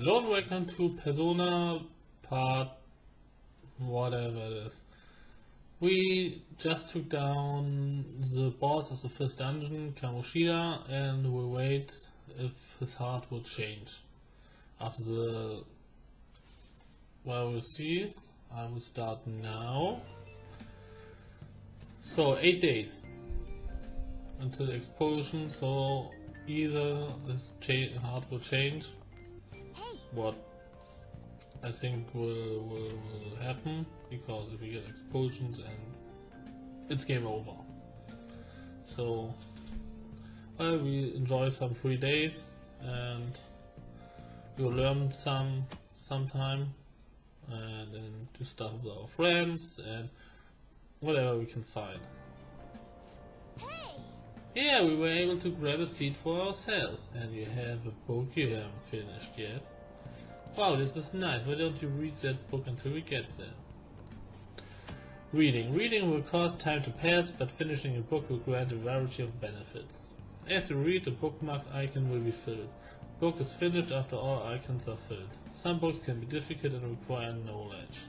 Hello and welcome to Persona part whatever it is. We just took down the boss of the first dungeon, Kamoshida, and we'll wait if his heart will change. After the... well, we'll see. I will start now. So 8 days until the explosion, so either his heart will change, what I think will happen, because if we get explosions and it's game over. So well, we enjoy some 3 days and we'll learn sometime and then do stuff with our friends and whatever we can find. Yeah, we were able to grab a seat for ourselves, and you have a book you haven't finished yet. Wow, this is nice. Why don't you read that book until we get there? Reading. Reading will cause time to pass, but finishing a book will grant a variety of benefits. As you read, the bookmark icon will be filled. The book is finished after all icons are filled. Some books can be difficult and require knowledge.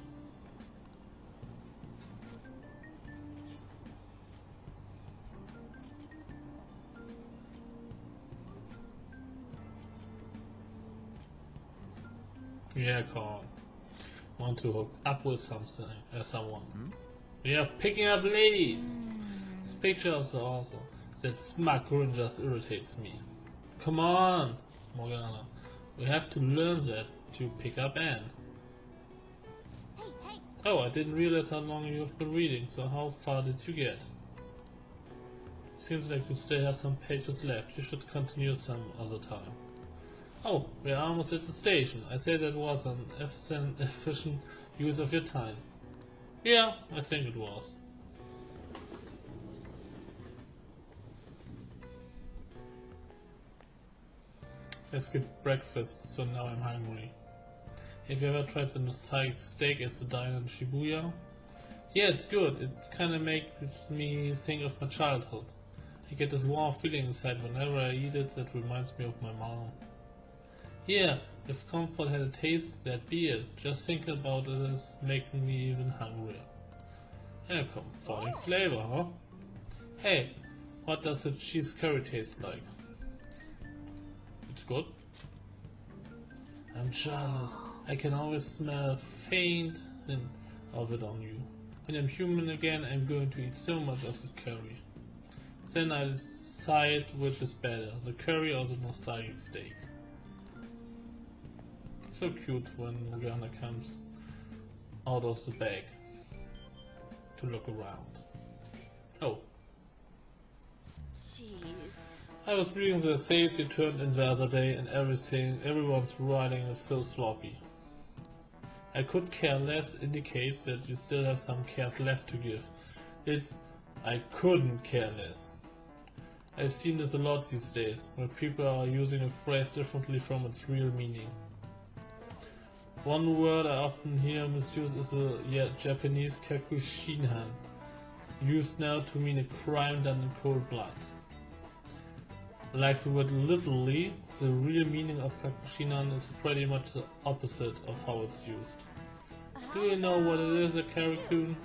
Yeah, Carl. Want to hook up with someone. We are picking up ladies. This picture is awesome. That smug grin just irritates me. Come on, Morgana. We have to learn that to pick up Anne. Oh, I didn't realize how long you have been reading, so how far did you get? Seems like you still have some pages left. You should continue some other time. Oh, we're almost at the station. I say that was an efficient use of your time. Yeah, I think it was. I skipped breakfast, so now I'm hungry. Have you ever tried the nostalgic steak at the diner in Shibuya? Yeah, it's good. It kinda makes me think of my childhood. I get this warm feeling inside whenever I eat it that reminds me of my mom. Yeah, if comfort had a taste, that'd be it. Just thinking about it is making me even hungrier. And a comforting flavor, huh? Hey, what does the cheese curry taste like? It's good. I'm jealous. I can always smell a faint hint of it on you. When I'm human again, I'm going to eat so much of the curry. Then I decide which is better, the curry or the nostalgic steak. So cute when Morgana comes out of the bag to look around. Oh. Jeez. I was reading the essays you turned in the other day and everyone's writing is so sloppy. I could care less indicates that you still have some cares left to give. It's I couldn't care less. I've seen this a lot these days, where people are using a phrase differently from its real meaning. One word I often hear misused is the Japanese kakushinhan, used now to mean a crime done in cold blood. Like the word literally, the real meaning of kakushinhan is pretty much the opposite of how it's used. Do you know what it is, a Karakun?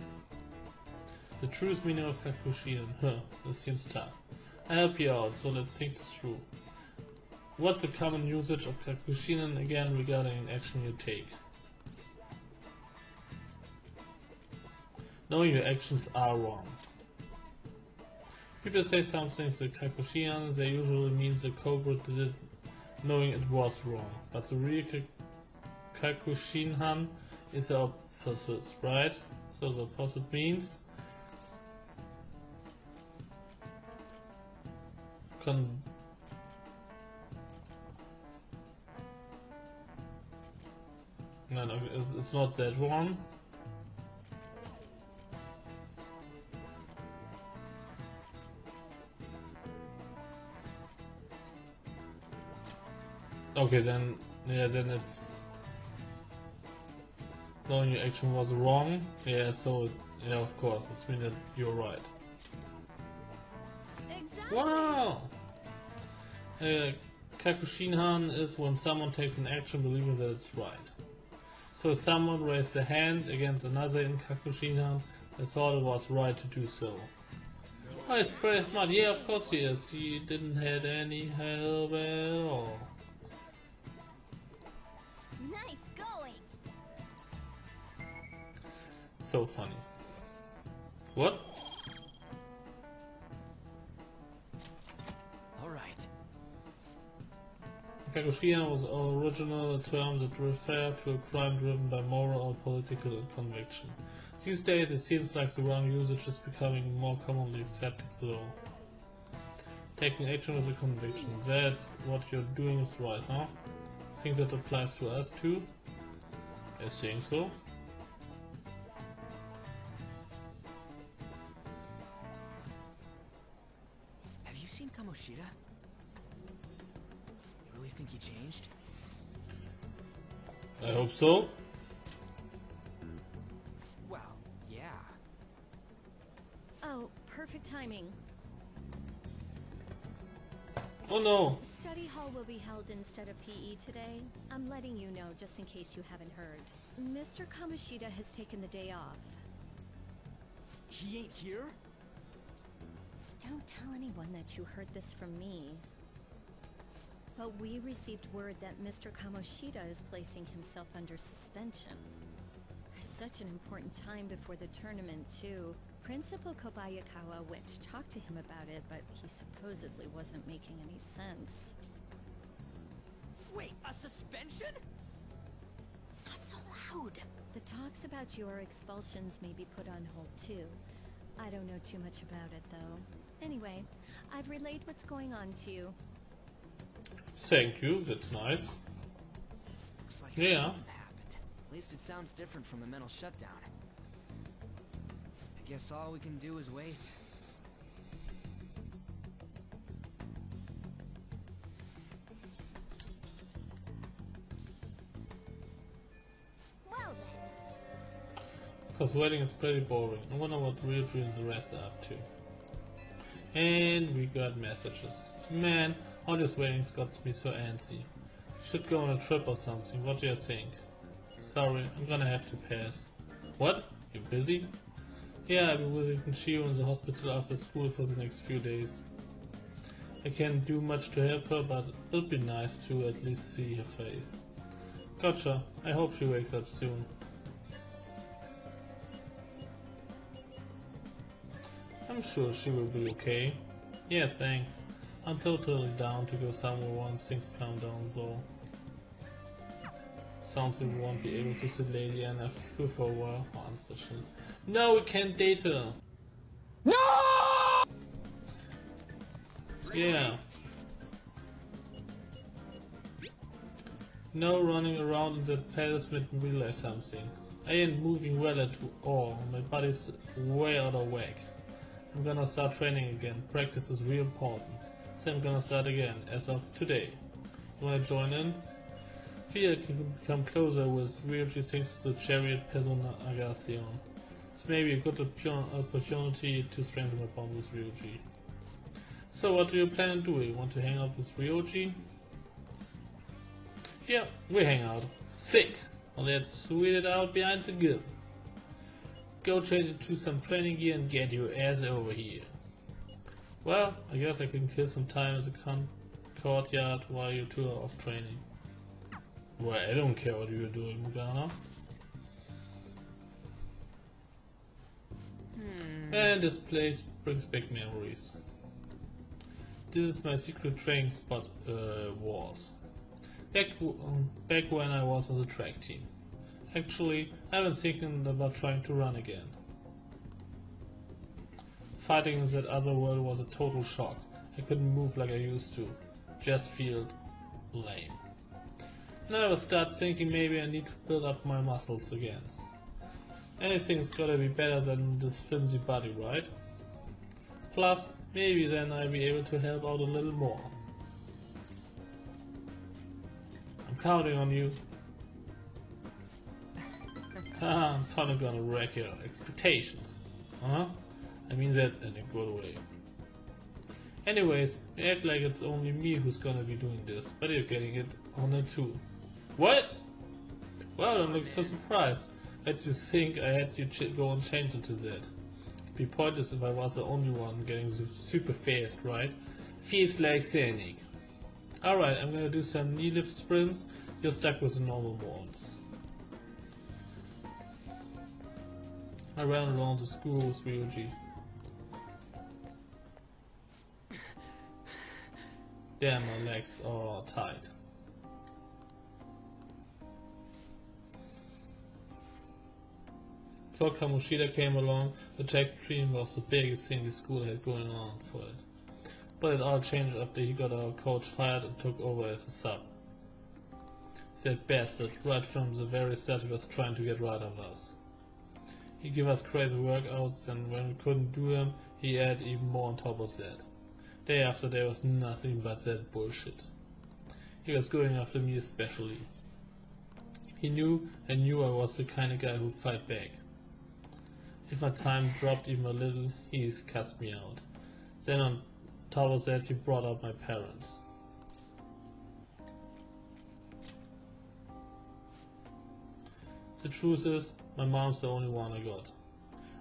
The true meaning of kakushinhan, this seems tough. I help you out, so let's think this through. What's the common usage of kakushinhan again regarding an action you take? Knowing your actions are wrong. People say something to kakushinhan, they usually mean the culprit did it knowing it was wrong. But the real kakushinhan is the opposite, right? So the opposite means no, it's not that one. Okay, then, yeah, then it's knowing your action was wrong. Yeah, so, yeah, of course, it's mean that you're right. Exactly. Wow! Kakushinhan is when someone takes an action believing that it's right. So if someone raised a hand against another in Kakushinhan, they thought it was right to do so. Oh, he's pretty smart. Yeah, of course he is. He didn't have any help at all. Nice going. So funny. What? Kakushinhan was originally a term that referred to a crime driven by moral or political conviction. These days it seems like the wrong usage is becoming more commonly accepted though. Taking action with a conviction. That what you're doing is right, huh? Think that applies to us too? I think so. Have you seen Kamoshida? Really think he changed? I hope so. Well, yeah. Oh, perfect timing. Oh no! Study hall will be held instead of PE today. I'm letting you know just in case you haven't heard. Mr. Kamoshida has taken the day off. He ain't here? Don't tell anyone that you heard this from me. But we received word that Mr. Kamoshida is placing himself under suspension. Such an important time before the tournament, too. Principal Kobayakawa went to talk to him about it, but he supposedly wasn't making any sense. Wait, a suspension? Not so loud! The talks about your expulsions may be put on hold, too. I don't know too much about it, though. Anyway, I've relayed what's going on to you. Thank you, that's nice. Looks like Yeah. something happened. At least it sounds different from a mental shutdown. I guess all we can do is wait. Well then. Because waiting is pretty boring. I wonder what Ryuji and the rest are up to. And we got messages. Man, all this waiting's got me so antsy. Should go on a trip or something. What do you think? Sorry, I'm gonna have to pass. What? You busy? Yeah, I'll be visiting Shio in the hospital after school for the next few days. I can't do much to help her, but it'll be nice to at least see her face. Gotcha. I hope she wakes up soon. I'm sure she will be okay. Yeah, thanks. I'm totally down to go somewhere once things calm down though. Sounds like we won't be able to see Lady Anne after school for a while. Oh, unfortunate. No, we can't date her! No! Yeah. No running around in that palace made me realize something. I ain't moving well at all. My body's way out of whack. I'm gonna start training again. Practice is real important. So I'm gonna start again, as of today. You wanna join in? Feel I can become closer with Ryuji thanks to the chariot Persona Agathion. It's maybe a good opportunity to strengthen my bond with Ryuji. So what do you plan on doing? Want to hang out with Ryuji? Yeah, we hang out. Sick! Well, let's sweet it out behind the grill. Go change into some training gear and get your ass over here. Well, I guess I can kill some time at the courtyard while you two are off training. Well, I don't care what you're doing, Morgana. And this place brings back memories. This is my secret training spot, was. Back when I was on the track team. Actually, I've been thinking about trying to run again. Fighting in that other world was a total shock. I couldn't move like I used to. Just feel lame. Now I start thinking maybe I need to build up my muscles again. Anything's gotta be better than this flimsy body, right? Plus, maybe then I'll be able to help out a little more. I'm counting on you. I'm probably gonna wreck your expectations. I mean that in a good way. Anyways, you act like it's only me who's gonna be doing this, but you're getting it on it too. What? Well, don't look so surprised. That you think I had you go and change into that. The point is if I was the only one getting super fast, right? Feels like Sonic. Alright, I'm gonna do some knee lift sprints. You're stuck with the normal ones. I ran around the school with Ryuji. Damn, my legs are tight. Before Kamoshida came along, the tag team was the biggest thing the school had going on for it. But it all changed after he got our coach fired and took over as a sub. That bastard, right from the very start, he was trying to get rid of us. He gave us crazy workouts, and when we couldn't do them, he added even more on top of that. Day after day was nothing but that bullshit. He was going after me especially. He knew and knew I was the kind of guy who'd fight back. If my time dropped even a little, he cussed me out. Then on top of that, he brought up my parents. The truth is, my mom's the only one I got.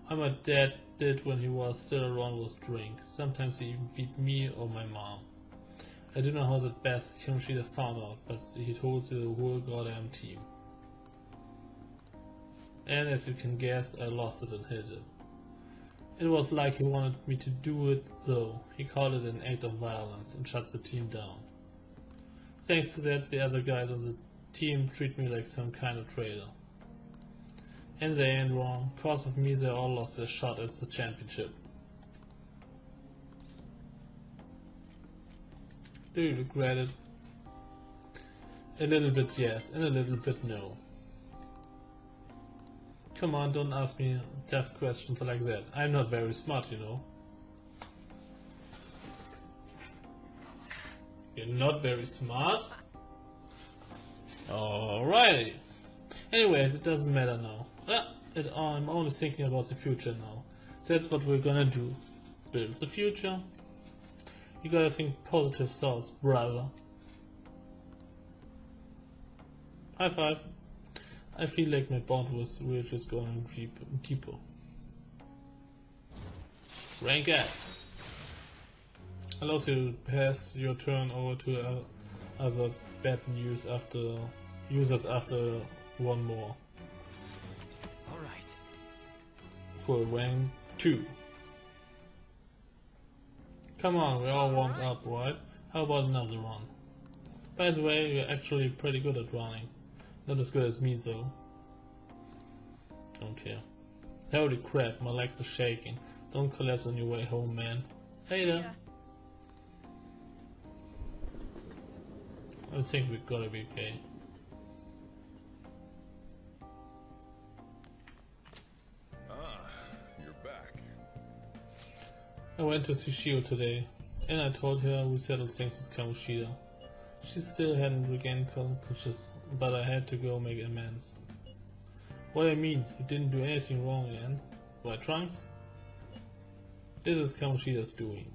All my dad did when he was still around was drink. Sometimes he even beat me or my mom. I don't know how that bastard Kamoshida found out, but he told the whole goddamn team. And as you can guess, I lost it and hit him. It was like he wanted me to do it though. He called it an act of violence and shut the team down. Thanks to that, the other guys on the team treat me like some kind of traitor. And they ain't wrong. Cause of me, they all lost their shot at the championship. Do you regret it? A little bit yes, and a little bit no. Come on, don't ask me tough questions like that. I'm not very smart, you know. You're not very smart? Alrighty. Anyways, it doesn't matter now. I'm only thinking about the future now. That's what we're gonna do. Build the future. You gotta think positive thoughts, brother. High five. I feel like my bond with Ryuji is going deeper. Rank up. Allows you to pass your turn over to other bad news users after one more. Alright. For rank 2. Come on, we're all warmed up, right? How about another one? By the way, you're actually pretty good at running. Not as good as me though. Don't care. Holy crap, my legs are shaking. Don't collapse on your way home, man. Later. I think we gotta be okay. You're back. I went to see Shio today, and I told her we settled things with Kamoshida. She still hadn't regained consciousness, but I had to go make amends. What I mean, you didn't do anything wrong again. Right, Trunks? This is Kamoshida's doing.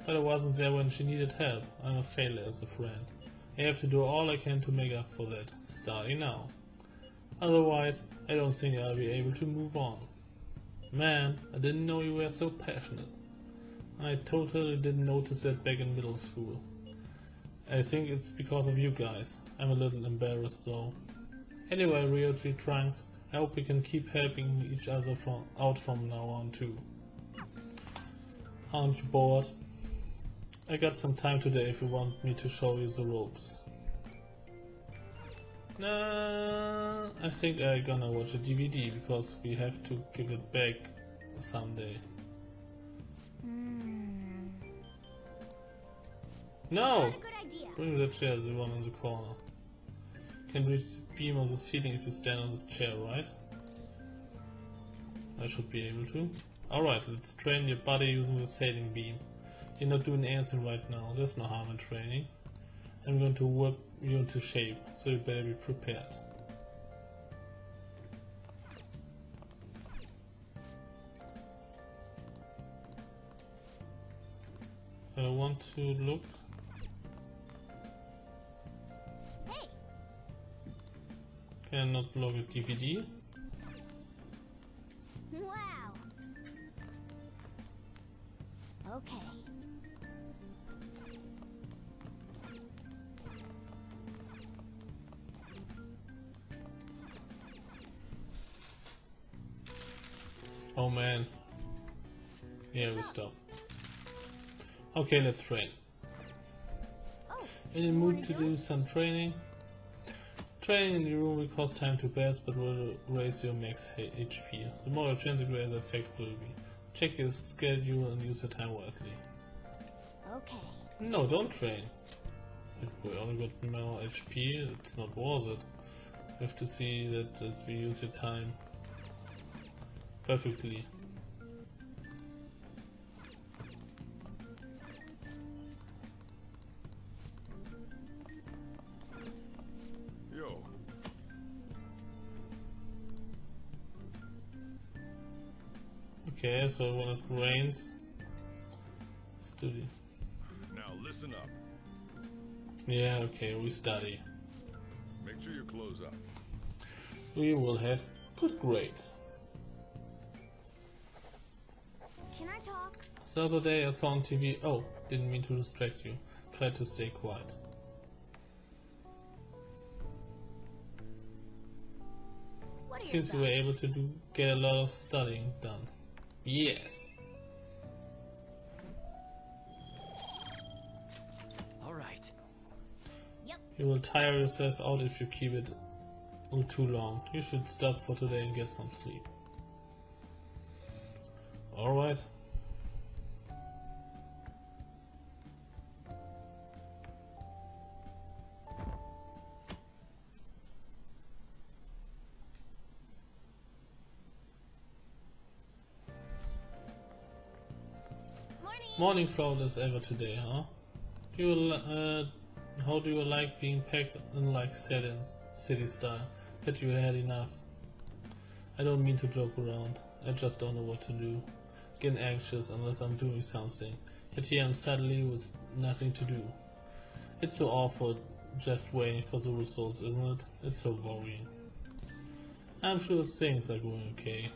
But I wasn't there when she needed help. I'm a failure as a friend. I have to do all I can to make up for that, starting now. Otherwise, I don't think I'll be able to move on. Man, I didn't know you were so passionate. I totally didn't notice that back in middle school. I think it's because of you guys. I'm a little embarrassed though. Anyway, Ryuji, Trunks, I hope we can keep helping each other out from now on too. Aren't you bored? I got some time today if you want me to show you the ropes. I think I'm gonna watch a DVD because we have to give it back someday. No! Bring the chair, the one in the corner. Can reach the beam of the ceiling if you stand on this chair, right? I should be able to. Alright, let's train your body using the sailing beam. You're not doing anything right now, there's no harm in training. I'm going to whip you into shape, so you better be prepared. I want to look. Hey! Cannot look at DVD. Wow! Okay. Oh man. Yeah, we stop. Okay, let's train. Oh, In the mood to do some training? Training in the room will cost time to pass, but will raise your max HP. The more you train, the greater the effect will be. Check your schedule and use your time wisely. okay. No, don't train. If we only got more HP, it's not worth it. You have to see that we use your time perfectly. Yo, Okay, so when it rains, study. now listen up. Yeah, okay, we study. Make sure your clothes up. We will have good grades. Can I talk? The other day I saw on TV. Oh, didn't mean to distract you. Try to stay quiet. What are your Seems you were thoughts? able to get a lot of studying done. Yes. All right. Yep. You will tire yourself out if you keep it too long. You should stop for today and get some sleep. Alright. Morning flawless ever today, huh? How do you like being packed in like city style? Bet you had enough. I don't mean to joke around. I just don't know what to do. Getting anxious unless I'm doing something. Yet here I'm suddenly with nothing to do. It's so awful just waiting for the results, isn't it? It's so worrying. I'm sure things are going okay.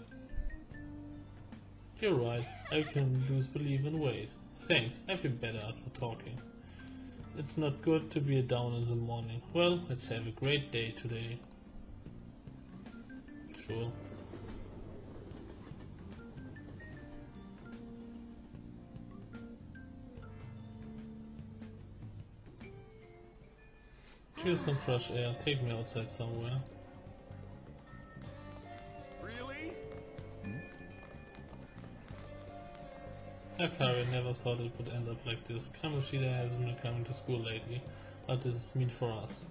You're right, I can lose belief and wait. Thanks, I feel better after talking. It's not good to be down in the morning. Well, let's have a great day today. Sure. Here's some fresh air. Take me outside somewhere. Really? Akari never thought it would end up like this. Kamoshida hasn't been coming to school lately. What does this mean for us?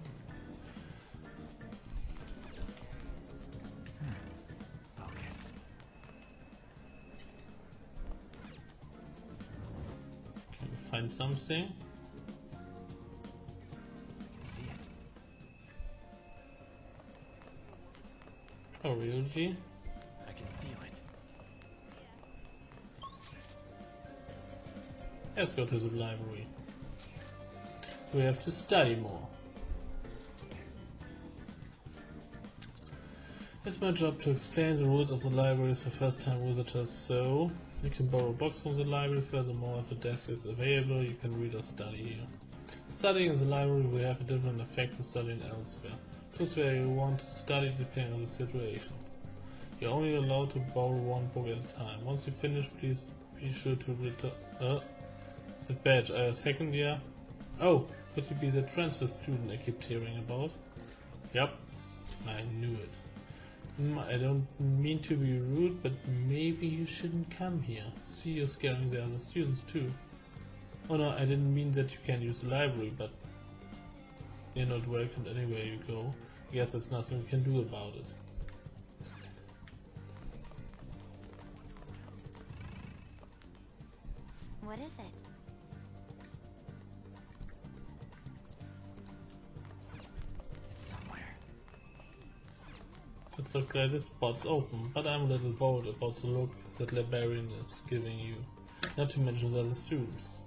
Focus. Can we find something? See it. Oh, Ryuji? I can feel it. Let's go to the library. We have to study more. It's my job to explain the rules of the library to first-time visitors, so you can borrow books from the library. Furthermore, if a desk is available, you can read or study here. Studying in the library will have a different effect than studying elsewhere. Choose where you want to study depending on the situation. You're only allowed to borrow one book at a time. Once you finish, please be sure to return. Is it badge? Second year? Oh, could you be the transfer student I kept hearing about? Yep, I knew it. I don't mean to be rude, but maybe you shouldn't come here. See, you're scaring the other students too. Oh no, I didn't mean that you can't use the library, but you're not welcomed anywhere you go. I guess there's nothing we can do about it. What is it? It's somewhere. It's so glad this spot's open, but I'm a little worried about the look that Librarian is giving you, not to mention the other students.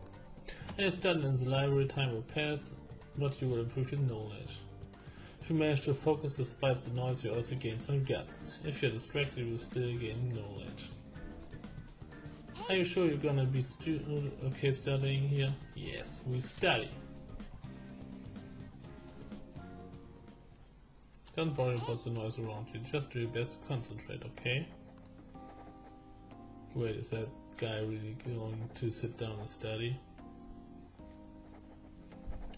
And studying in the library, time will pass, but you will improve your knowledge. If you manage to focus despite the noise, you also gain some guts. If you're distracted, you will still gain knowledge. Are you sure you're gonna be okay studying here? Yes, we study. Don't worry about the noise around you, just do your best to concentrate, okay? Wait, is that guy really going to sit down and study?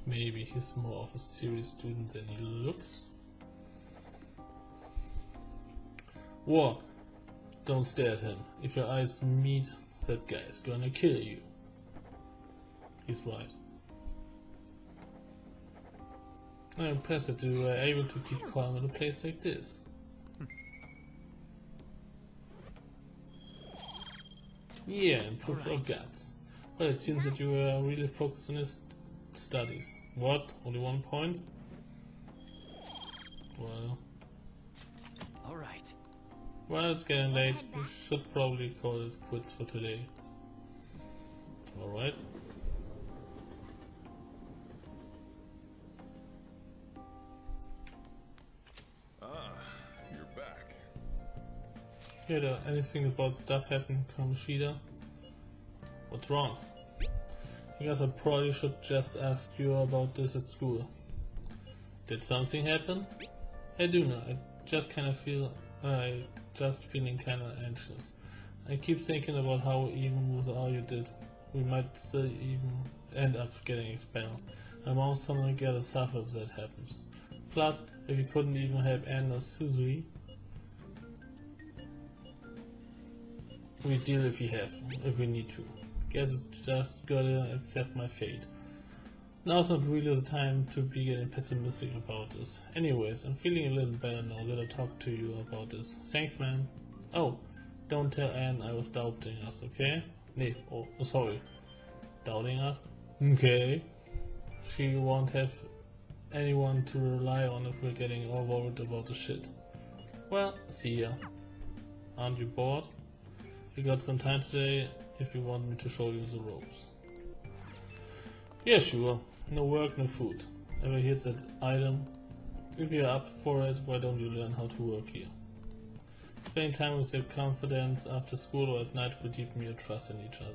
Maybe he's more of a serious student than he looks? Whoa! Don't stare at him. If your eyes meet, that guy is gonna kill you. He's right. I'm impressed that you were able to keep calm in a place like this. Yeah, improve your guts. Well, it seems that you were really focused on your studies. What? Only 1 point? Well... Alright. Well, it's getting late. We should probably call it quits for today. Alright. You're back. Hear anything about stuff happening in Kamoshida? What's wrong? I guess I probably should just ask you about this at school. Did something happen? I do know. I just feeling kinda anxious. I keep thinking about how even with all you did, we might still even end up getting expelled. My mom suddenly gonna suffer if that happens. Plus, if you couldn't even help Anne or Suzui, we deal if we need to. Guess it's just gotta accept my fate. Now's not really the time to be getting pessimistic about this. Anyways, I'm feeling a little better now that I talked to you about this. Thanks, man. Oh, don't tell Anne I was doubting us, okay? Nee, oh, sorry. Doubting us? Okay. She won't have anyone to rely on if we're getting all worried about the shit. Well, see ya. Aren't you bored? You got some time today if you want me to show you the ropes. Yeah, sure. No work, no food. Ever heard that item? If you're up for it, why don't you learn how to work here? Spending time with your confidants after school or at night will deepen your trust in each other.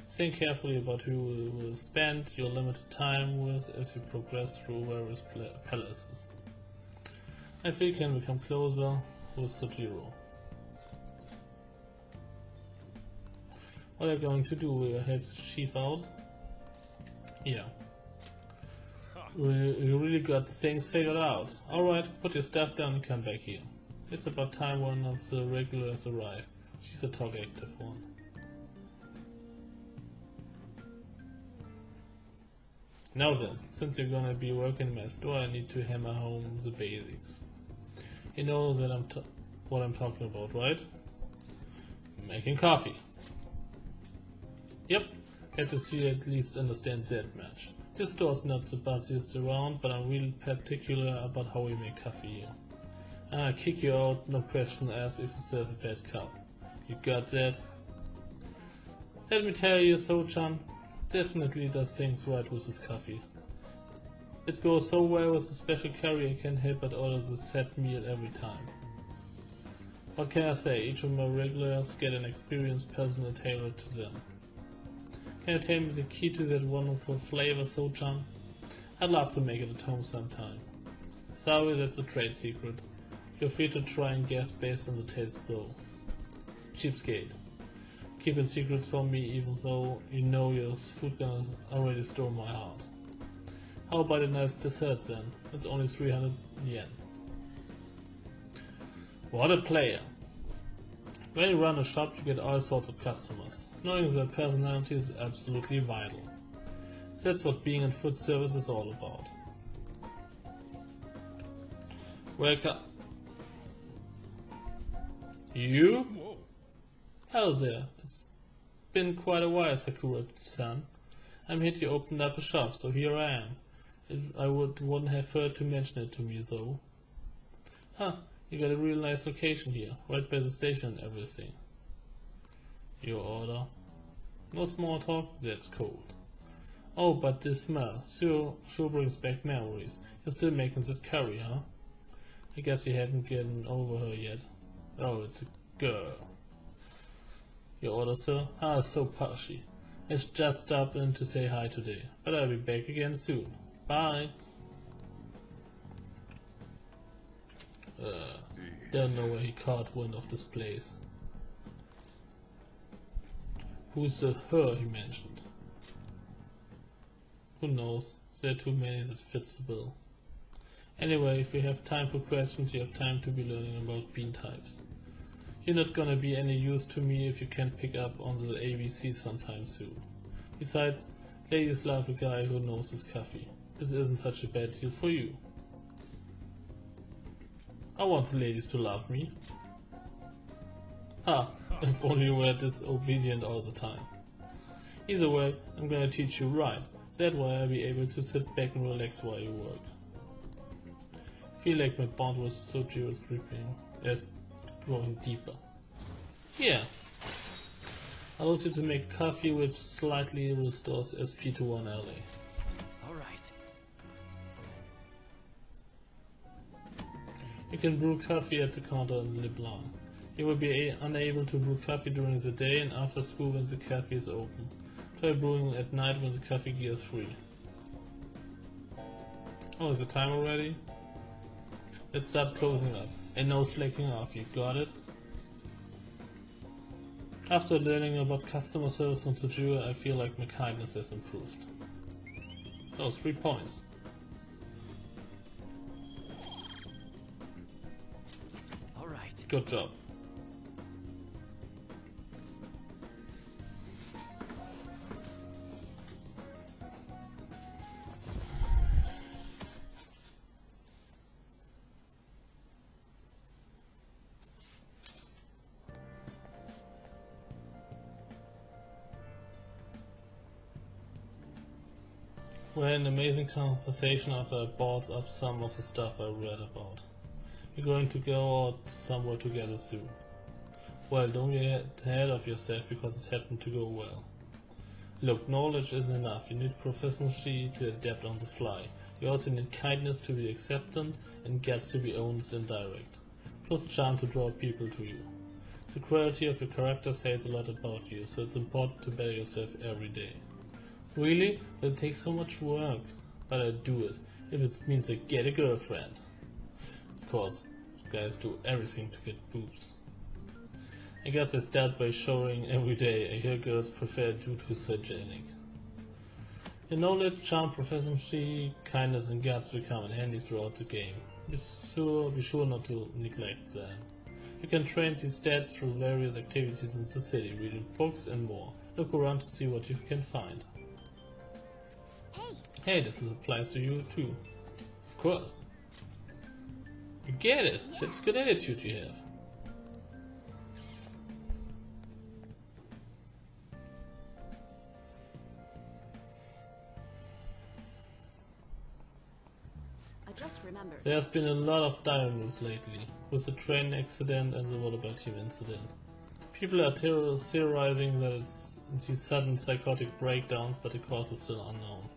Think carefully about who you will spend your limited time with as you progress through various palaces. I think you can become closer with Sojiro. What are you going to do? Will you help the chief out? Yeah. You really got things figured out. Alright, put your stuff down and come back here. It's about time one of the regulars arrive. She's a talkative one. Now then, since you're gonna be working in my store, I need to hammer home the basics. You know that what I'm talking about, right? Making coffee. Yep, had to see you at least understand that much. This store's not the busiest around, but I'm really particular about how we make coffee here. I'll kick you out, no question asked if you serve a bad cup. You got that? Let me tell you, So-chan definitely does things right with his coffee. It goes so well with the special curry I can't help but order the set meal every time. What can I say, each of my regulars get an experienced person tailored to them. Can you tell me the key to that wonderful flavor, So-chan? I'd love to make it at home sometime. Sorry, that's a trade secret. You're free to try and guess based on the taste though. Cheapskate. Keeping secrets from me even though you know your food gonna already store my heart. How about a nice dessert then? It's only 300 yen. What a player! When you run a shop you get all sorts of customers. Knowing their personality is absolutely vital. That's what being in food service is all about. Welcome. You? Hello there. It's been quite a while, Sakura-san. I'm here to open up a shop, so here I am. I wouldn't have heard to mention it to me though. Huh, you got a real nice location here, right by the station and everything. Your order? No small talk? That's cold. Oh, but this smell sure brings back memories. You're still making that curry, huh? I guess you haven't gotten over her yet. Oh, it's a girl. Your order, sir? Ah, so pushy. I just stopped in to say hi today, but I'll be back again soon. Bye. Don't know where he caught wind of this place. Who's the her he mentioned? Who knows? There are too many that fits the bill. Anyway, if you have time for questions, you have time to be learning about bean types. You're not gonna be any use to me if you can't pick up on the ABC sometime soon. Besides, ladies love a guy who knows his coffee. This isn't such a bad deal for you. I want the ladies to love me. Ha, if only you were disobedient all the time. Either way, I'm gonna teach you right. That way I'll be able to sit back and relax while you work. Feel like my bond with Sojiro is growing deeper. Yeah. Allows you to make coffee which slightly restores SP to 1 LA. Alright. You can brew coffee at the counter in LeBlanc. You will be unable to brew coffee during the day and after school when the cafe is open. Try brewing at night when the coffee gear is free. Oh, is the time already? Let's start closing up. And no slacking off, you got it? After learning about customer service from Sojiro, I feel like my kindness has improved. Oh, 3 points. Alright. Good job. We had an amazing conversation after I bought up some of the stuff I read about. We're going to go out somewhere together soon. Well, don't get ahead of yourself because it happened to go well. Look, knowledge isn't enough. You need proficiency to adapt on the fly. You also need kindness to be acceptant and guts to be honest and direct. Plus charm to draw people to you. The quality of your character says a lot about you, so it's important to better yourself every day. Really? It takes so much work. But I do it, if it means I get a girlfriend. Of course, guys do everything to get boobs. I guess I start by showering every day. I hear girls prefer it due to hygienic. Your knowledge, charm, proficiency, kindness and guts will come in handy throughout the game. Be sure not to neglect them. You can train these stats through various activities in the city, reading books and more. Look around to see what you can find. Hey, this applies to you too. Of course. You get it. That's a good attitude you have. I just remembered. There's been a lot of dire news lately, with the train accident and the Waterbury team incident. People are theorizing that it's these sudden psychotic breakdowns, but the cause is still unknown.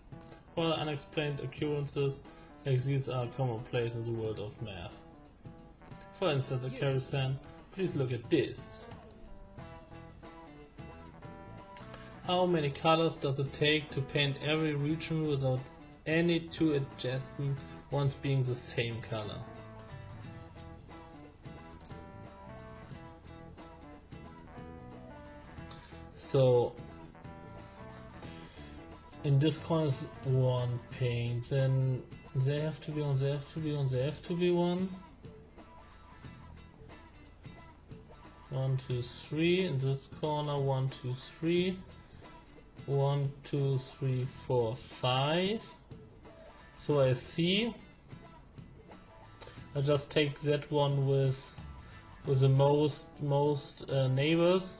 While unexplained occurrences like these are commonplace in the world of math. For instance, Akari-san, please look at this. How many colors does it take to paint every region without any two adjacent ones being the same color? So in this corner is one paint, then they have to be on, they have to be on, they have to be one. 1, 2, 3. In this corner, 1, 2, 3. 1, 2, 3, 4, 5. So I see. I just take that one with the most neighbors.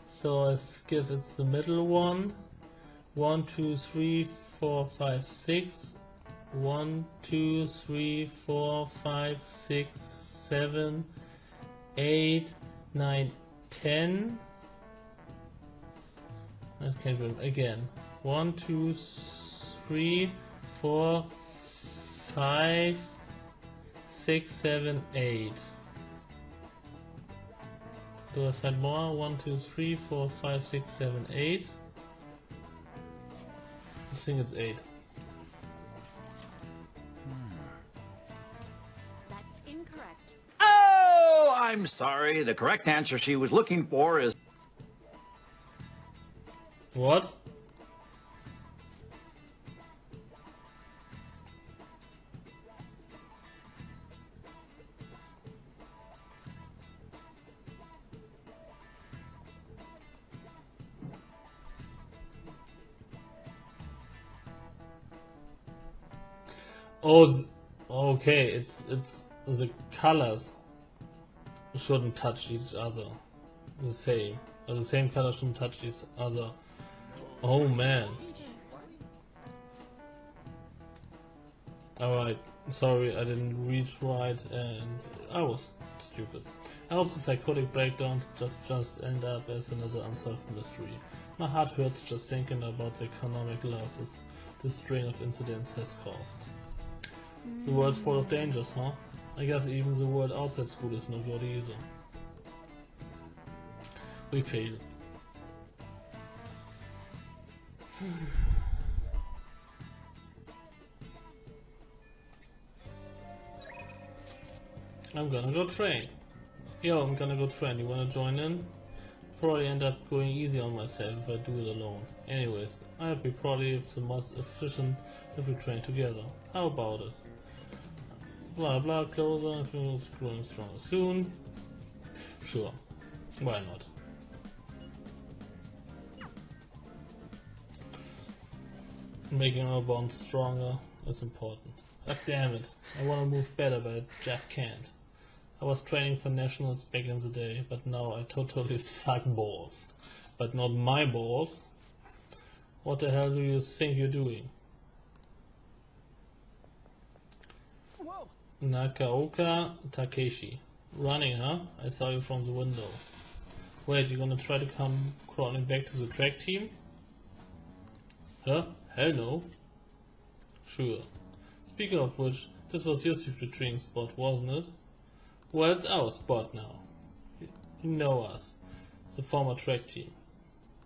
So I guess it's the middle one. 1, 2, 3, 4, 5, 6. 1, 2, 3, 4, 5, 6, 7, 8, 9, 10. That can't be again. 1, 2, 3, 4, 5, 6, 7, 8. Do I find more? 1, 2, 3, 4, 5, 6, 7, 8. I think it's 8. That's incorrect. Oh, I'm sorry. The correct answer she was looking for is... What? Oh, okay. It's the colors shouldn't touch each other. The same color shouldn't touch each other. Oh man. Alright, sorry I didn't read right and I was stupid. I hope the psychotic breakdowns just end up as another unsolved mystery. My heart hurts just thinking about the economic losses this string of incidents has caused. The world's full of dangers, huh? I guess even the world outside school is not good either. We failed. I'm gonna go train. Yo, I'm gonna go train. You wanna join in? Probably end up going easy on myself if I do it alone. Anyways, I'd be probably the most efficient if we train together. How about it? Blah blah, closer, if it's growing stronger soon. Sure, why not? Making our bond stronger is important. Ah, damn it, I wanna move better, but I just can't. I was training for nationals back in the day, but now I totally suck balls. But not my balls. What the hell do you think you're doing? Whoa! Nakaoka Takeshi. Running, huh? I saw you from the window. Wait, you're gonna try to come crawling back to the track team? Huh? Hell no. Sure. Speaking of which, this was your secret training spot, wasn't it? Well, it's our spot now. You know us, the former track team.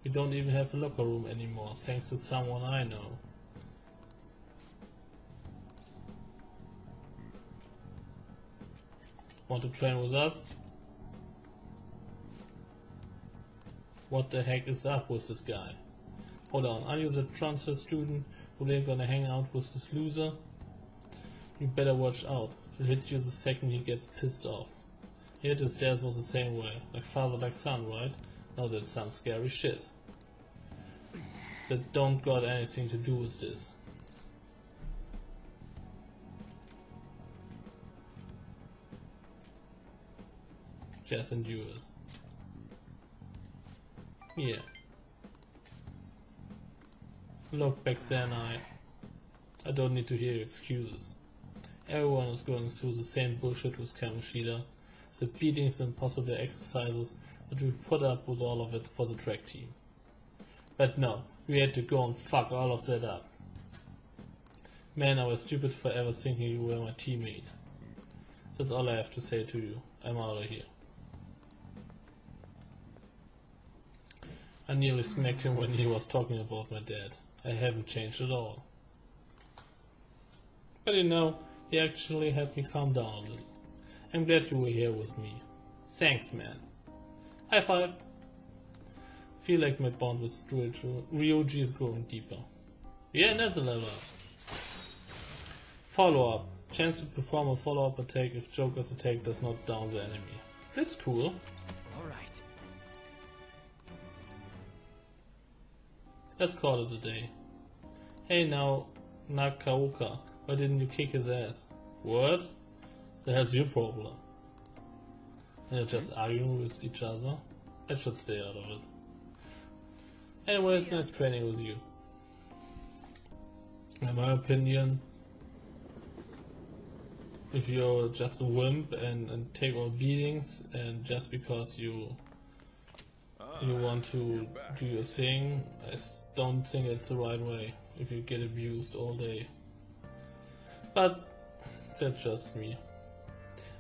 We don't even have a locker room anymore, thanks to someone I know. Want to train with us? What the heck is up with this guy? Hold on, are you the transfer student who ain't gonna hang out with this loser? You better watch out. He'll hit you the second he gets pissed off. He hit his dad was the same way. Like father like son, right? Now that's some scary shit. That don't got anything to do with this. Just endure it. Yeah. Look, back then I don't need to hear your excuses. Everyone is going through the same bullshit with Kamoshida. The beatings and possible exercises, but we put up with all of it for the track team. But no, we had to go and fuck all of that up. Man, I was stupid for ever thinking you were my teammate. That's all I have to say to you. I'm out of here. I nearly smacked him when he was talking about my dad. I haven't changed at all. But you know, he actually helped me calm down a little. I'm glad you were here with me. Thanks, man. High five. Feel like my bond with Ryoji is growing deeper. Yeah, that's a level up. Follow up. Chance to perform a follow-up attack if Joker's attack does not down the enemy. That's cool. Alright. Let's call it a day. Hey now, Nakaoka, why didn't you kick his ass? What? The hell's your problem? They're just arguing with each other. I should stay out of it. Anyways, nice training with you. In my opinion, if you're just a wimp and take all beatings and just because you you want to do your thing. I don't think it's the right way if you get abused all day. But that's just me.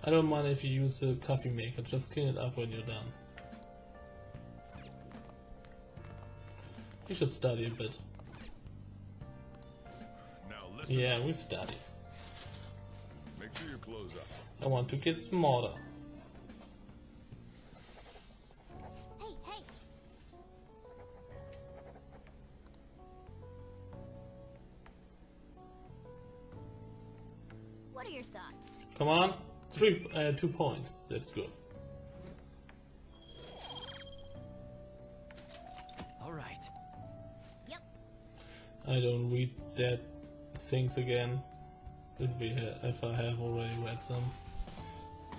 I don't mind if you use the coffee maker, just clean it up when you're done. You should study a bit. Now listen. Yeah, we study. Make sure you close up. I want to get smarter. Hey, hey! What are your thoughts? Come on, 2 points. That's good. All right. Yep. I don't read that things again. If I have already read some,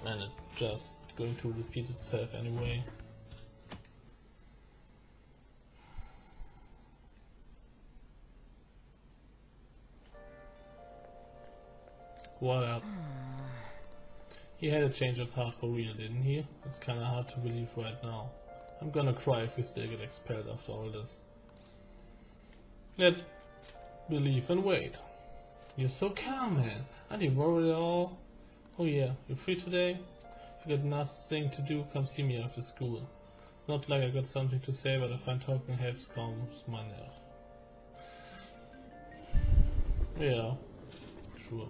and it's just going to repeat itself anyway. What up? He had a change of heart for real, didn't he? It's kinda hard to believe right now. I'm gonna cry if we still get expelled after all this. Let's believe and wait. You're so calm, man. Aren't you worried at all? Oh yeah, you're free today? If you got nothing to do, come see me after school. Not like I got something to say, but I find talking helps calm my nerve. Yeah, sure.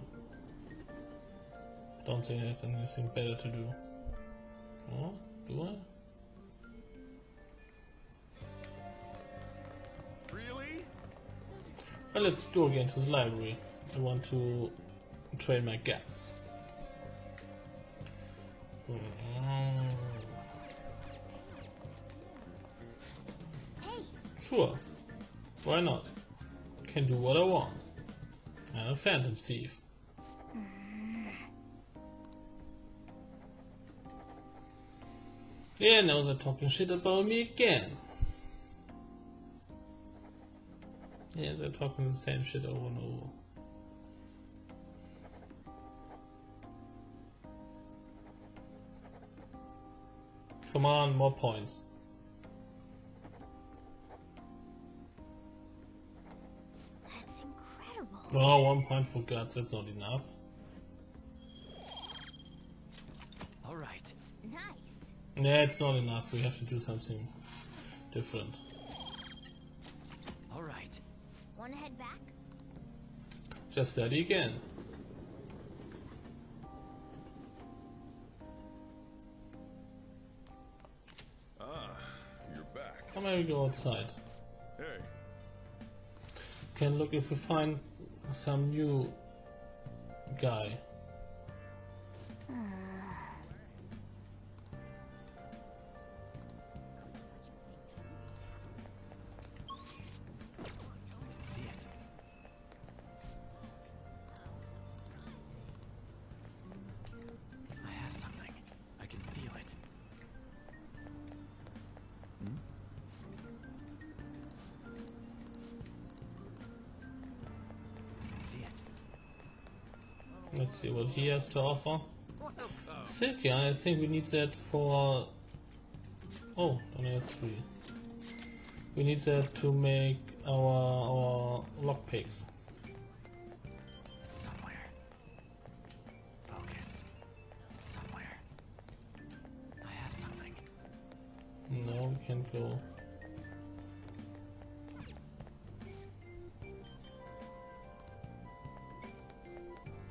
Don't think I have anything better to do. Oh, do I? Really? Well, let's go again to the library. I want to train my guts. Hey! Sure. Why not? Can do what I want. I'm a phantom thief. Yeah, now they're talking shit about me again. Yeah, they're talking the same shit over and over. Come on, more points. That's incredible. Oh, 1 point for guts, that's not enough. All right. Nice. Yeah, it's not enough. We have to do something different. All right. Wanna head back? Just study again. Ah, you're back. Come on, we go outside. Hey, Can look if we find some new guy. I can see it. I have something. I can feel it. I can see it. Let's see what he has to offer. Silky, I think we need that for... Oh, only has 3. We need that to make our lockpicks. It's somewhere. Focus. It's somewhere. I have something. No, we can't go.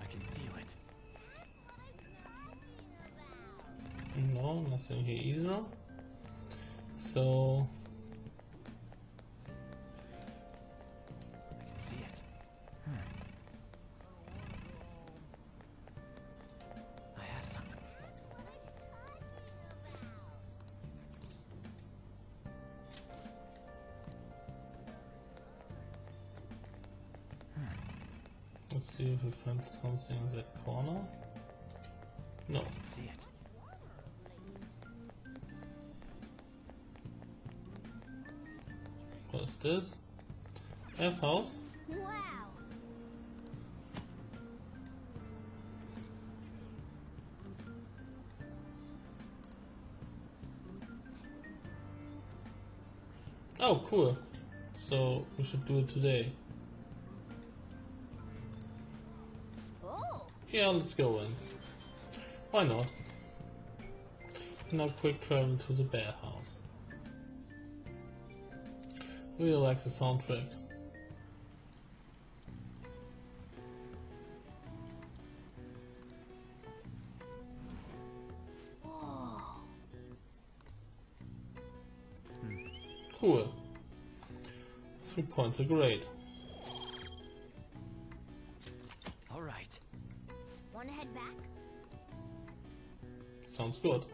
I can feel it. No, nothing here either. So... I can see it. I have something. Let's see if we find something in that corner. No. I can see it. What is this? F house? Wow. Oh, cool. So we should do it today. Oh, Yeah, let's go in. Why not? Now quick travel to the bear house. Really like the soundtrack. whoa. Cool. 3 points are great. All right. Wanna head back? Sounds good.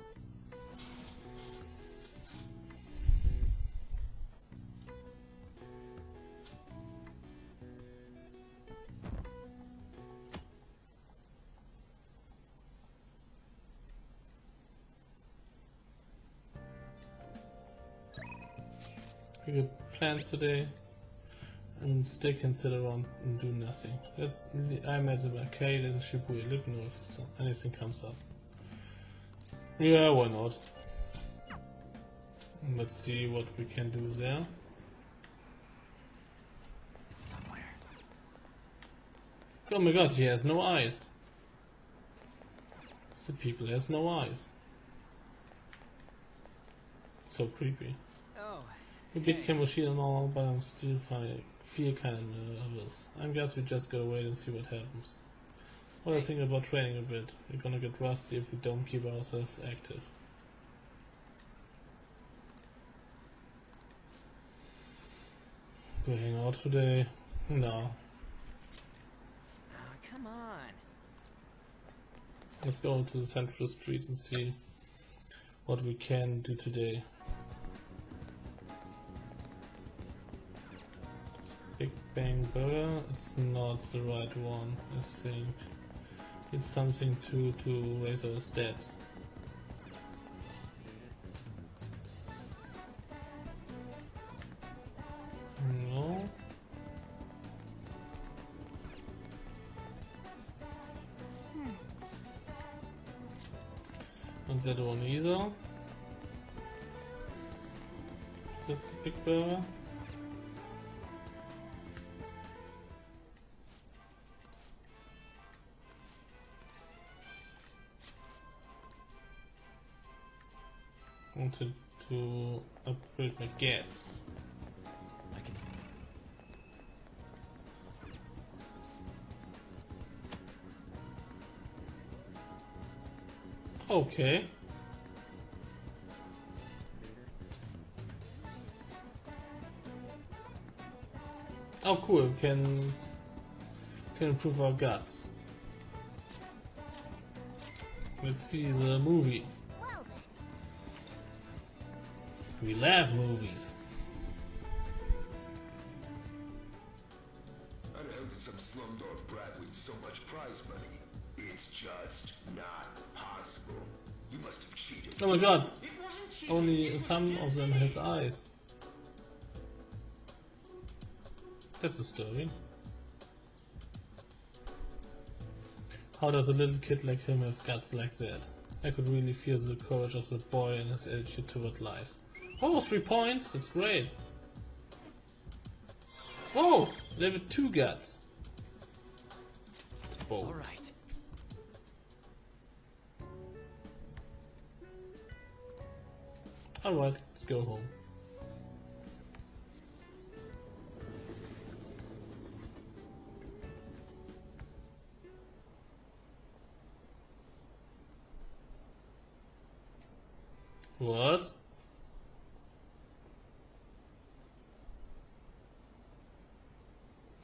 We got plans today, and still can sit around and do nothing. I'm at the arcade in Shibuya. Let me know if anything comes up. Yeah, why not? Let's see what we can do there. It's somewhere. Oh my god, he has no eyes. The people has no eyes. So creepy. Oh. We beat Kamoshida and all, but I'm still feel kind of nervous. I guess we just gotta wait and see what happens. What I think about training a bit. We're gonna get rusty if we don't keep ourselves active. Do we hang out today? No. Oh, come on. Let's go to the central street and see what we can do today. Big Bang Burger, it's not the right one, I think. It's something to raise our stats. No. And that one either. That's the Big Burger. Wanted to upgrade my gats. I can. Okay. Oh cool, we can improve our guts. Let's see the movie. Well then. We love movies. How the hell did some slumdog brat win so much prize money? It's just not possible. You must have cheated. Oh my god, only some of them has eyes. That's disturbing. How does a little kid like him have guts like that? I could really feel the courage of the boy and his attitude toward life. Oh, 3 points! That's great! Whoa! Level 2 guts! All Bold. right. Alright, let's go home. What?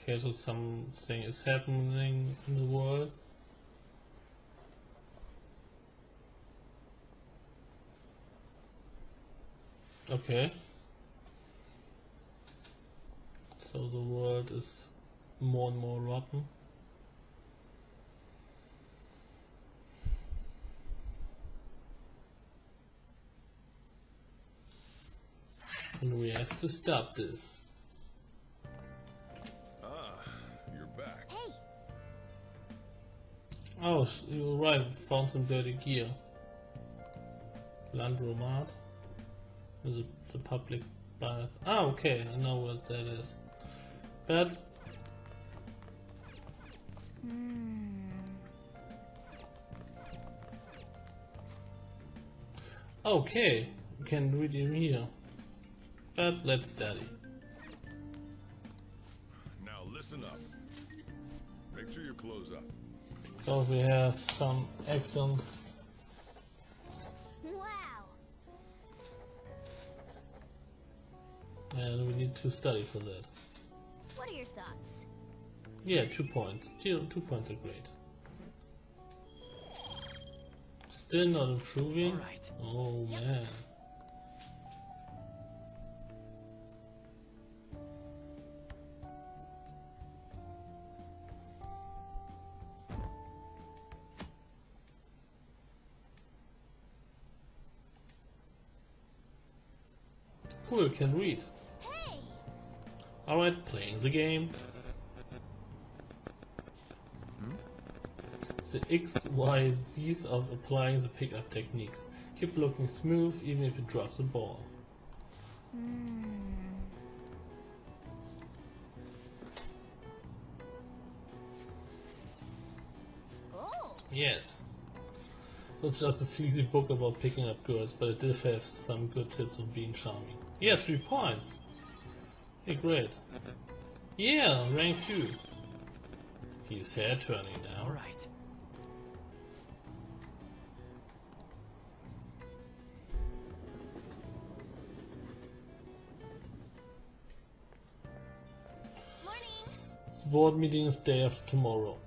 Okay, so something is happening in the world. Okay. So the world is more and more rotten. And we have to stop this. Ah, you're back. Hey, Oh, you're right, we found some dirty gear. Landromat. The public 5. Ah, okay, I know what that is. But okay, we can read him here. But let's study. Now listen up. Make sure you close up. So we have some axioms. Wow. And we need to study for that. What are your thoughts? Yeah, 2 points. 2 points are great. Still not improving? Alright. Oh man. Cool, can read. Hey! Alright, playing the game. The X, Y, Z's of applying the pickup techniques. Keep looking smooth even if you drop the ball. Oh! Yes. So it's just a sleazy book about picking up girls, but it did have some good tips on being charming. Yes, 3 points. Hey, great. Yeah, rank 2. He's hair turning now. Alright. Morning! The board meeting is day after tomorrow.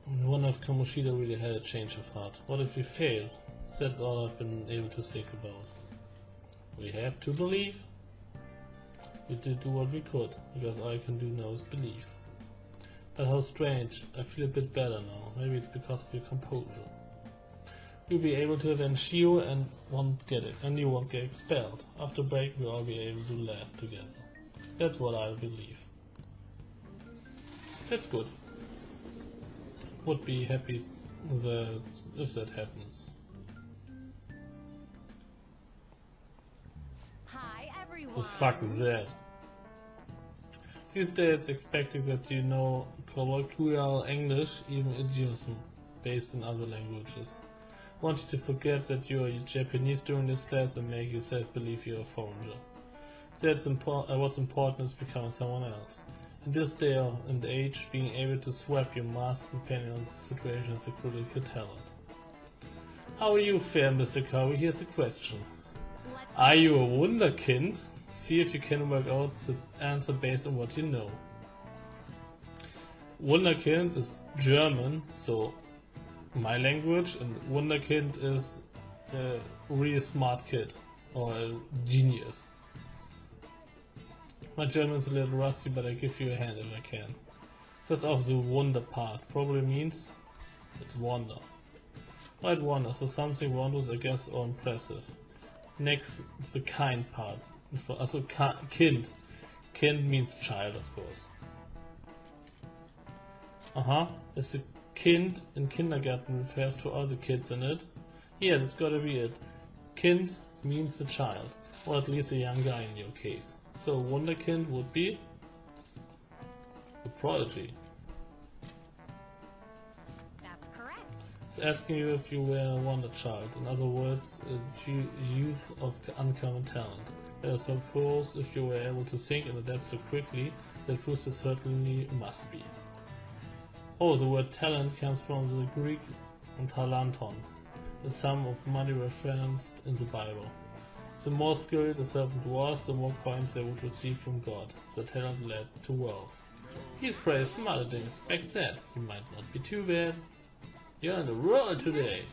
I wonder if Kamoshida really had a change of heart. What if we failed? That's all I've been able to think about. We have to believe. We did do what we could, because all I can do now is believe. But how strange, I feel a bit better now. Maybe it's because of your composure. We'll be able to avenge Shio and you won't get expelled. After break we'll all be able to laugh together. That's what I believe. That's good. Would be happy if that happens. Hi, everyone! The fuck is that? These days expecting that you know colloquial English, even idioms based in other languages. Want you to forget that you are Japanese during this class and make yourself believe you're a foreigner. That's what's important is becoming someone else. In this day and age, being able to swap your mask depending on the situation is a critical talent. How are you fare, Mr. Curry? Here's a question. Are you a wunderkind? See if you can work out the answer based on what you know. Wunderkind is German, so my language, and wunderkind is a really smart kid, or a genius. My German is a little rusty, but I give you a hand if I can. First off, the wonder part probably means it's wonder. Right, wonder, so something wondrous, I guess, or impressive. Next, the kind part. Also, kind. Kind means child, of course. If the kind in kindergarten refers to all the kids in it, yeah, that's gotta be it. Kind means the child, or at least a young guy in your case. So wunderkind would be the prodigy. That's correct. It's asking you if you were a wonder child, in other words, a youth of uncommon talent. I suppose if you were able to think and adapt so quickly, that proves it certainly must be. Oh, the word talent comes from the Greek talanton, a sum of money referenced in the Bible. The more skilled a servant was, the more coins they would receive from God. The talent led to wealth. He's pretty smart, I didn't expect that. He might not be too bad. You're in the roll today.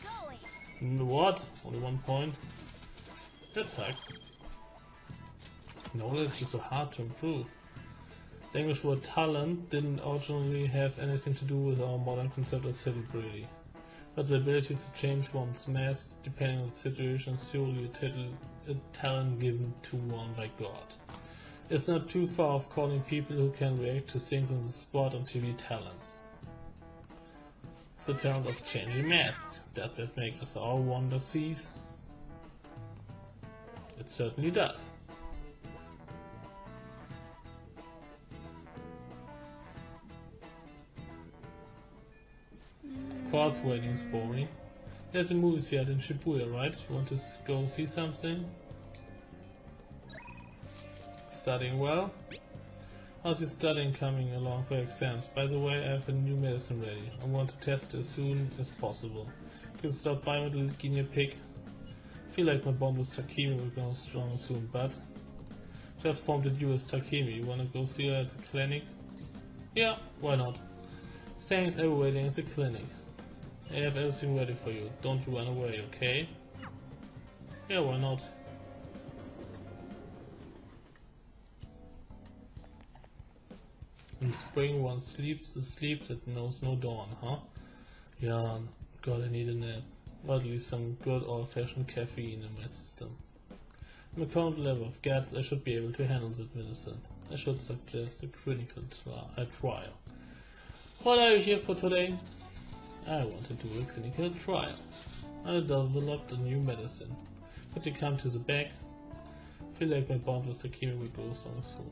Going! What? Only 1 point? That sucks. Knowledge is so hard to improve. The English word talent didn't originally have anything to do with our modern concept of celebrity. But the ability to change one's mask depending on the situation is surely a talent given to one by God. It's not too far off calling people who can react to things on the spot on TV talents. It's the talent of changing masks. Does that make us all wonder thieves? It certainly does. course waiting is boring. There's a movie theater in Shibuya, right? You want to go see something? Studying well? How's your studying coming along for exams? By the way, I have a new medicine ready. I want to test it as soon as possible. Could stop by with a little guinea pig. Feel like my bond with Takemi will go strong soon, but just formed a duo with Takemi. You wanna go see her at the clinic? Yeah, why not? Thanks, I'm waiting at the clinic. I have everything ready for you. Don't run away, okay? Yeah, why not? In spring one sleeps the sleep that knows no dawn, huh? Yeah, God, I need a nap. Or at least some good old-fashioned caffeine in my system. On the current level of guts, I should be able to handle that medicine. I should suggest a clinical trial. What are you here for today? I want to do a clinical trial. I developed a new medicine. Could you come to the back? Feel like my bond with Takemi will go strong soon.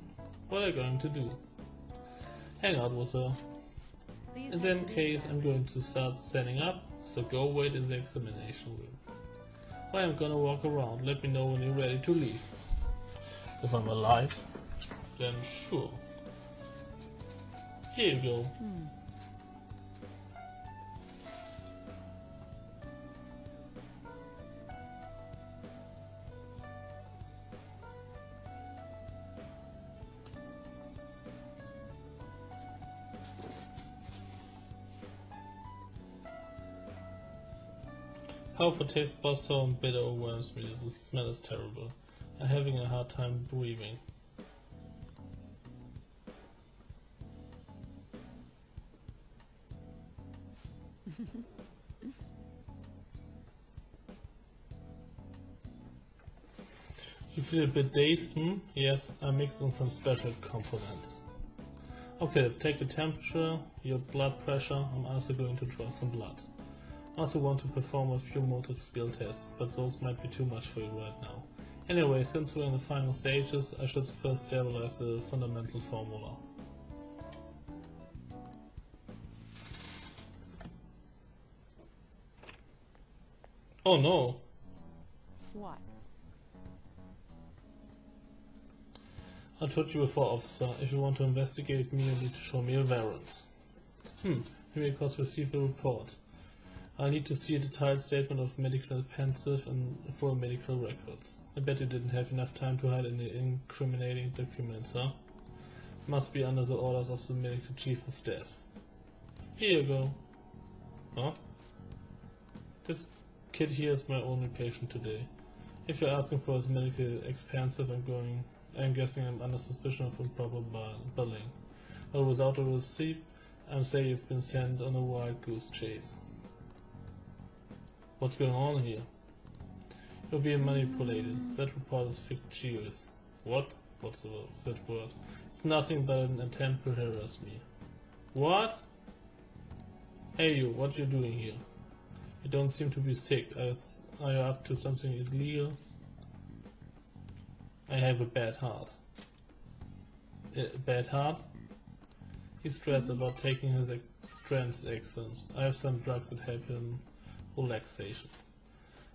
What are you going to do? Hang out with her. In that case, I'm going to start setting up, so go wait in the examination room. I am gonna walk around. Let me know when you're ready to leave. If I'm alive, then sure. Here you go. How for taste buds so bitter overwhelms me. The smell is terrible. I'm having a hard time breathing. You feel a bit dazed, Yes, I'm mixing some special components. Okay, let's take the temperature, your blood pressure. I'm also going to draw some blood. I also want to perform a few motor skill tests, but those might be too much for you right now. Anyway, since we're in the final stages, I should first stabilize the fundamental formula. Oh no! What? I told you before, officer, if you want to investigate me, you need to show me a warrant. Maybe because received a report. I need to see a detailed statement of medical pensive and full medical records. I bet you didn't have enough time to hide any incriminating documents, huh? Must be under the orders of the medical chief of staff. Here you go. Huh? This kid here is my only patient today. If you're asking for his medical expensive, I'm guessing I'm under suspicion of improper billing. But without a receipt, I'm saying you've been sent on a wild goose chase. What's going on here? You're being manipulated. That report is fictitious. What? What's that word? It's nothing but an attempt to harass me. What? Hey you, what you doing here? You don't seem to be sick. Are you up to something illegal? I have a bad heart. A bad heart? He's stressed about taking his strength exams. I have some drugs that help him relaxation.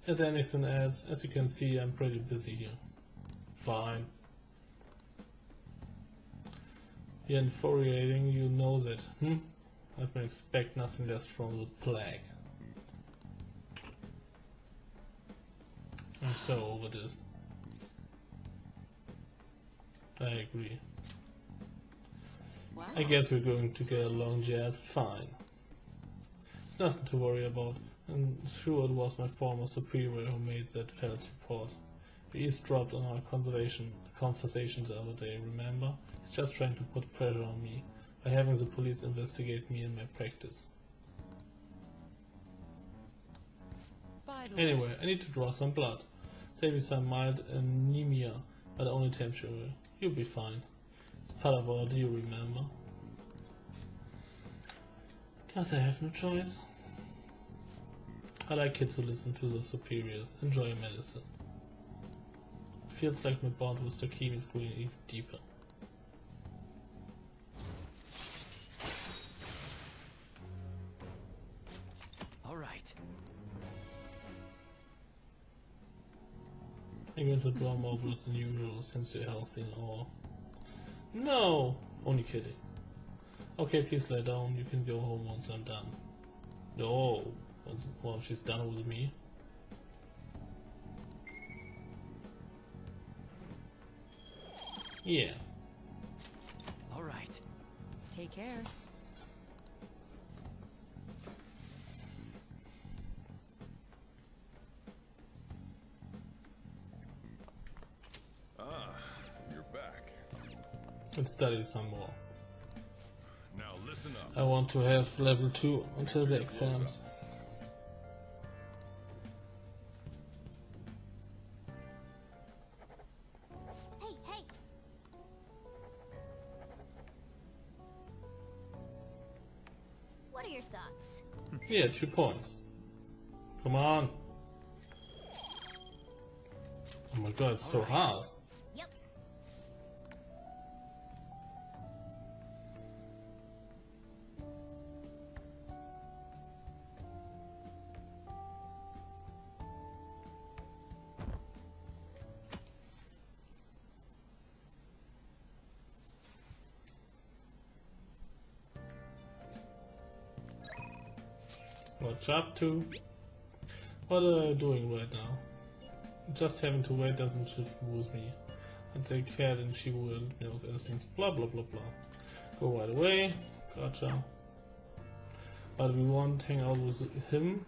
Is there anything else? As you can see, I'm pretty busy here. Fine. You're infuriating, you know that, I can expect nothing less from the plague. I'm so over this. I agree. Wow. I guess we're going to get along just fine. It's nothing to worry about. I'm sure it was my former superior who made that false report. We eavesdropped on our conversations the other day, remember? He's just trying to put pressure on me by having the police investigate me and my practice. Anyway, I need to draw some blood. Save me some mild anemia, but only temporary. You'll be fine. It's part of our deal, remember? Guess I have no choice. I like kids who listen to their superiors, enjoy medicine. Feels like my bond with Takemi is going even deeper. bit more mobile than usual since you're healthy or... No! Only kidding. Okay, please lay down. You can go home once I'm done. No! Well, she's done with me. Yeah. All right. Take care. Ah, you're back. Let's study some more. Now listen up. I want to have level 2 until the exams. Hey, hey. What are your thoughts? Yeah, 2 points. Come on. Oh my god, it's so hard. Yep. Watch up to. What are you doing right now? Just having to wait doesn't shift with me. And take care and she will help me with everything. Blah blah blah blah. Go right away. Gotcha. But we won't hang out with him.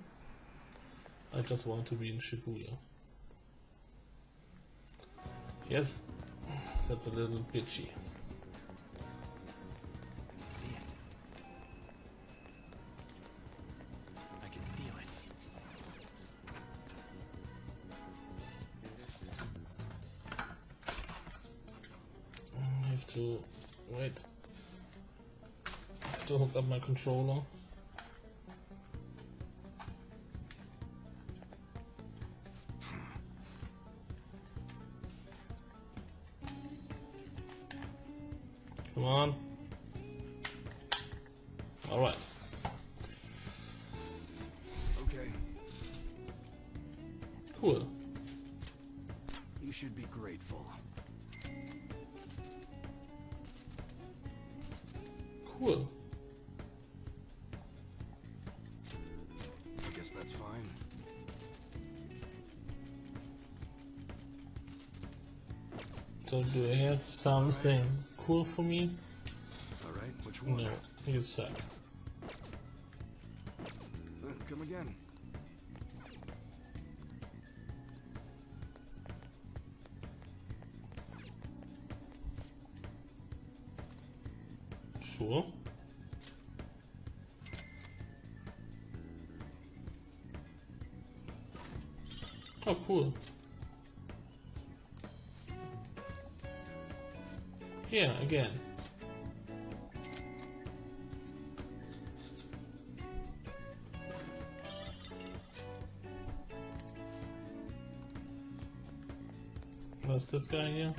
I just want to be in Shibuya. Yes, that's a little bitchy. I can see it. I can feel it. I have to wait. I have to hook up my controller. Come on. All right. Okay, Cool. you should be grateful. Cool. I guess that's fine. So do I have something cool for me? All right, which one? No, you suck. Come again. Sure. Oh, cool. Yeah, again. What's this guy here?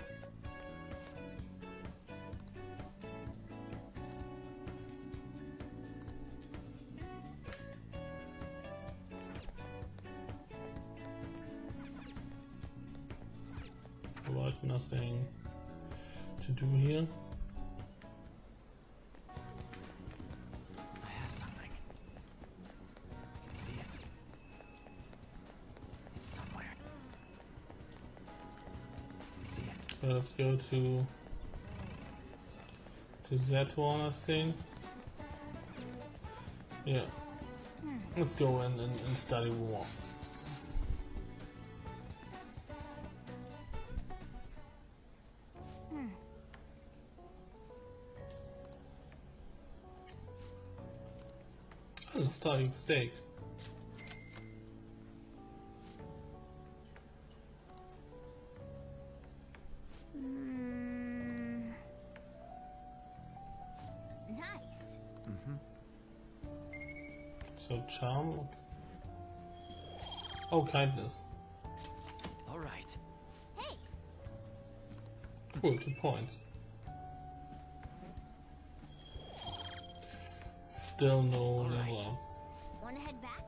What? Nothing to do here. I have something. I can see it. It's somewhere. I can see it. Let's go to that one, I think. Yeah. Let's go in and study more. Oh, studying steak. Nice. So charm. Oh, kindness. All right. Hey, Cool, 2 points. Still no level up. wanna head back?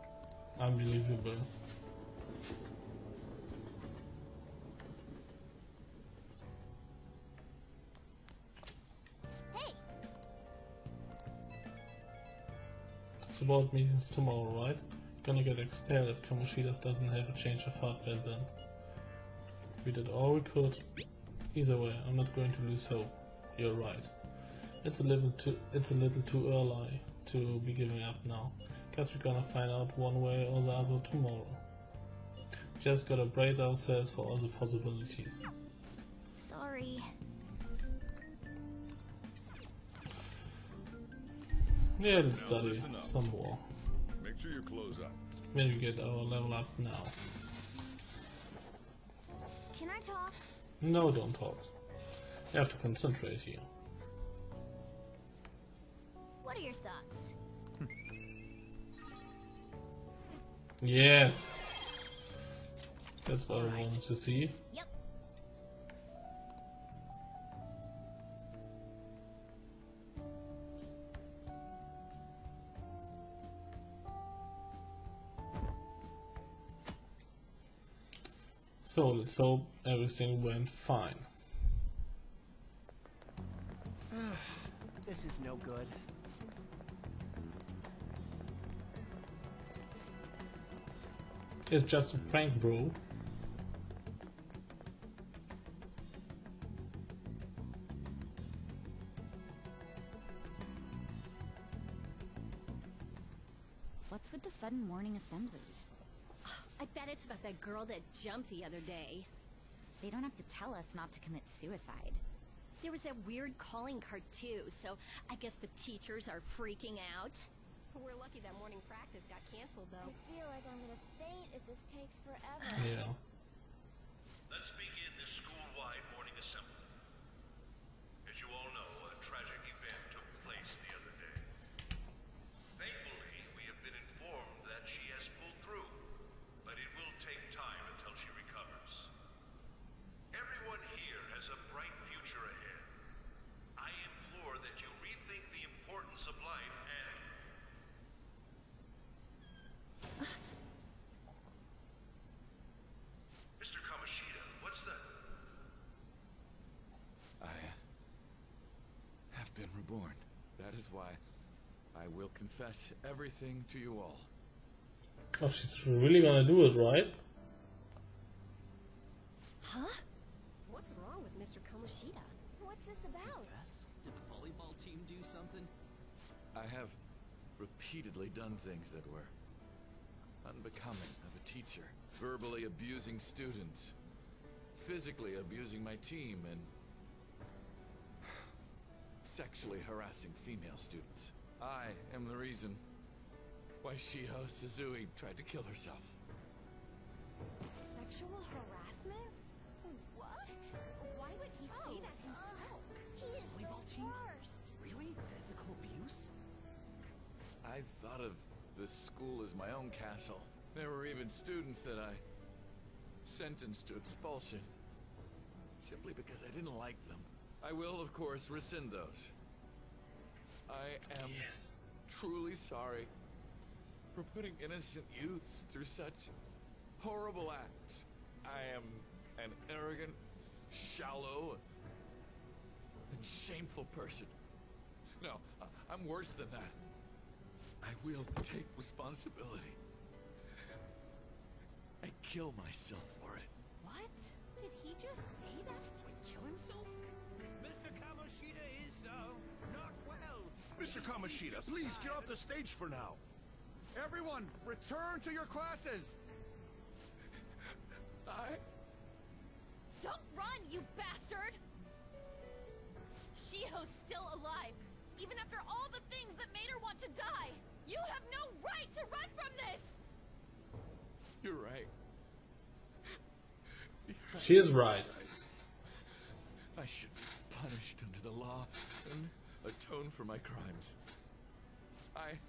The board meeting's tomorrow, right? Gonna get expelled if Kamoshida doesn't have a change of heart by then. We did all we could. Either way, I'm not going to lose hope. You're right. It's a little too early to be giving up now. Guess we're gonna find out one way or the other tomorrow. Just gotta brace ourselves for all the possibilities. Sorry. Yeah, let's study some more. Make sure your clothes up. Maybe get our level up now. Can I talk? No, don't talk. You have to concentrate here. What are your thoughts? Yes! That's what I wanted to see. Yep. So let's hope everything went fine. This is no good. It's just a prank, bro. What's with the sudden morning assembly? I bet it's about that girl that jumped the other day. They don't have to tell us not to commit suicide. There was that weird calling card too, so I guess the teachers are freaking out. We're lucky that morning practice got canceled though. I feel like I'm gonna faint if this takes forever. Yeah. Let's begin this school-wide morning assembly. As you all know, a tragic event took place the other day. Thankfully, we have been informed that she has pulled through, but it will take time until she recovers. Everyone here has a bright future ahead. I implore that you rethink the importance of life and... Mr. Kamoshida, what's the... I have been reborn. That is why I will confess everything to you all. Oh, she's really gonna do it, right? Huh? What's wrong with Mr. Kamoshida? What's this about? Did the volleyball team do something? I have repeatedly done things that were unbecoming of a teacher. Verbally abusing students, physically abusing my team, and sexually harassing female students. I am the reason why Shiho Suzui tried to kill herself. Sexual harassment? What? Why would he say that himself? He is the Volleyball team? worst. Really? Physical abuse? I thought of this school as my own castle. There were even students that I sentenced to expulsion, simply because I didn't like them. I will, of course, rescind those. I am truly sorry for putting innocent youths through such horrible acts. I am an arrogant, shallow, and shameful person. No, I'm worse than that. I will take responsibility. I kill myself for it. What? Did he just say that? Kill himself? Mr. Kamoshida is, not well. Mr. Kamoshida, please get off the stage for now. Everyone, return to your classes! Don't run, you bastard! Shiho's still alive, even after all the things that made her want to die! You have no right to run from this! You're right. She is right. I should be punished under the law and atone for my crimes. I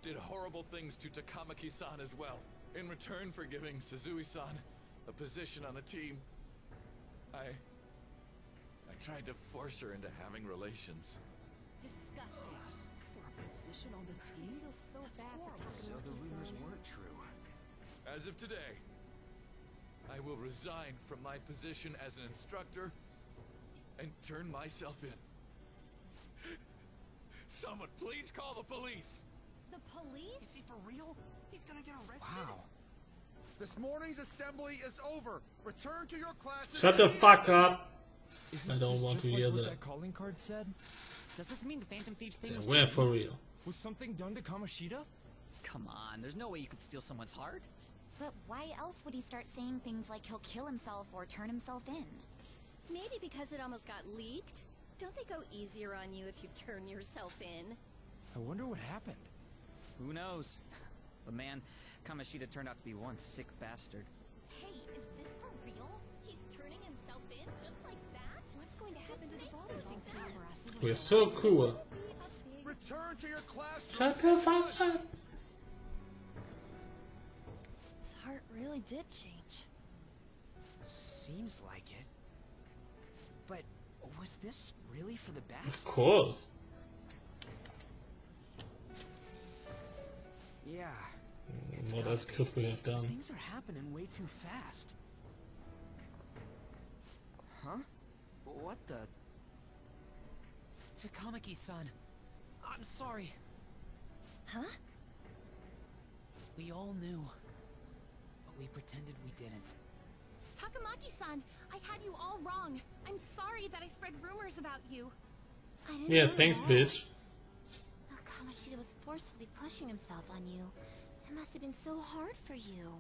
did horrible things to Takamaki-san as well. In return for giving Suzui-san a position on the team, I tried to force her into having relations. Disgusting. For a position on the team? I feel so bad for So the rumors Takamaki-san. weren't true. As of today, I will resign from my position as an instructor and turn myself in. Someone please call the police! The police? Is he for real? He's gonna get arrested? Wow. This morning's assembly is over. Return to your classes. Shut the fuck up! Isn't I don't this want just to like hear what that. calling card said? Does this mean the Phantom Thieves thing was We're true? for real. Was something done to Kamoshida? Come on, there's no way you could steal someone's heart. But why else would he start saying things like he'll kill himself or turn himself in? Maybe because it almost got leaked. Don't they go easier on you if you turn yourself in? I wonder what happened. Who knows? But man, Kamoshida turned out to be one sick bastard. Hey, is this for real? He's turning himself in just like that? What's going to happen to the boulders in Timurasi? We're so cool. Return to your classroom. Shut the fuck up! His heart really did change. Seems like it. But was this really for the best? Of course. Yeah. What else could we have done? Things are happening way too fast. Huh? What the? Takamaki-san, I'm sorry. Huh? We all knew, but we pretended we didn't. Takamaki-san, I had you all wrong. I'm sorry that I spread rumors about you. I didn't Yeah, know thanks, that. bitch. Oh, Kamoshida was forcefully pushing himself on you. It must have been so hard for you.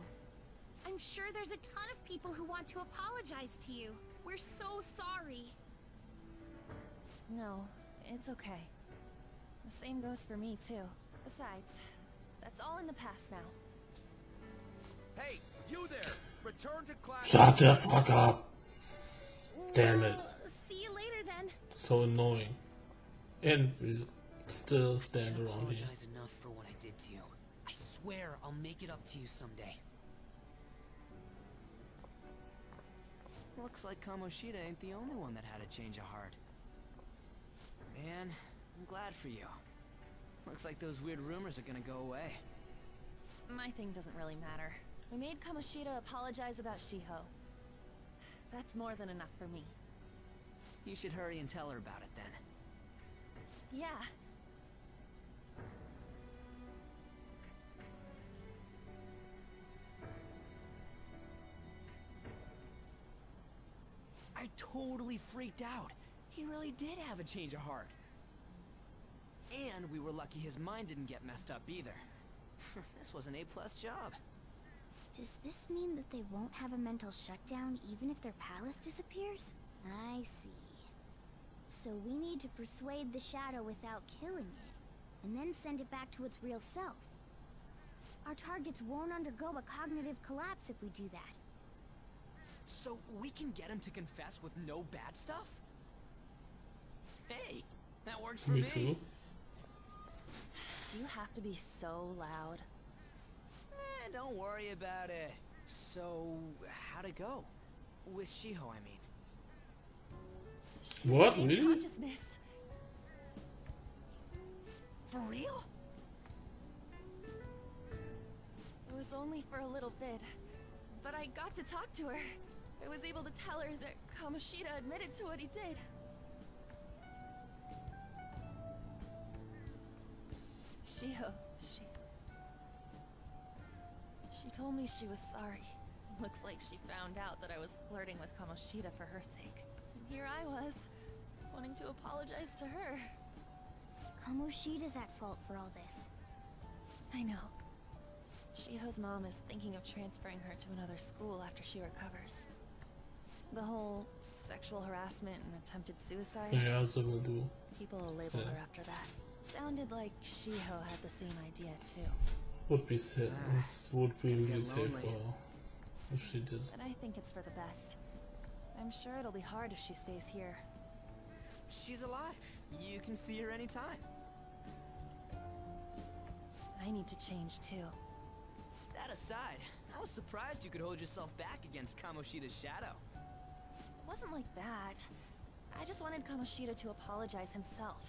I'm sure there's a ton of people who want to apologize to you. We're so sorry. No, it's okay. The same goes for me, too. Besides, that's all in the past now. Hey, you there! Return to class. Shut the fuck up! Damn it. See you later, then. So annoying. And we still stand Can't around here. apologize enough for what I did to you. I swear I'll make it up to you someday. Looks like Kamoshida ain't the only one that had a change of heart. Man, I'm glad for you. Looks like those weird rumors are gonna go away. My thing doesn't really matter. We made Kamoshida apologize about Shiho. That's more than enough for me. You should hurry and tell her about it then. Yeah. I totally freaked out. He really did have a change of heart. And we were lucky his mind didn't get messed up either. This was an A+ job. Does this mean that they won't have a mental shutdown even if their palace disappears? I see. So we need to persuade the shadow without killing it, and then send it back to its real self. Our targets won't undergo a cognitive collapse if we do that. So we can get him to confess with no bad stuff? Hey, that works for me. Me too. Do you have to be so loud? Don't worry about it. So, how'd it go? With Shiho, I mean. What? In Really? consciousness. For real? It was only for a little bit, but I got to talk to her. I was able to tell her that Kamoshida admitted to what he did. Shiho, she told me she was sorry. Looks like she found out that I was flirting with Kamoshida for her sake. And here I was, wanting to apologize to her. Kamoshida's at fault for all this. I know. Shiho's mom is thinking of transferring her to another school after she recovers. The whole sexual harassment and attempted suicide. Yeah, so will do. People will label So. her after that. Sounded like Shiho had the same idea too. Would be sad. This would be really sad lonely. for her if she did. And I think it's for the best. I'm sure it'll be hard if she stays here. She's alive. You can see her anytime. I need to change too. That aside, I was surprised you could hold yourself back against Kamoshida's shadow. It wasn't like that. I just wanted Kamoshida to apologize himself.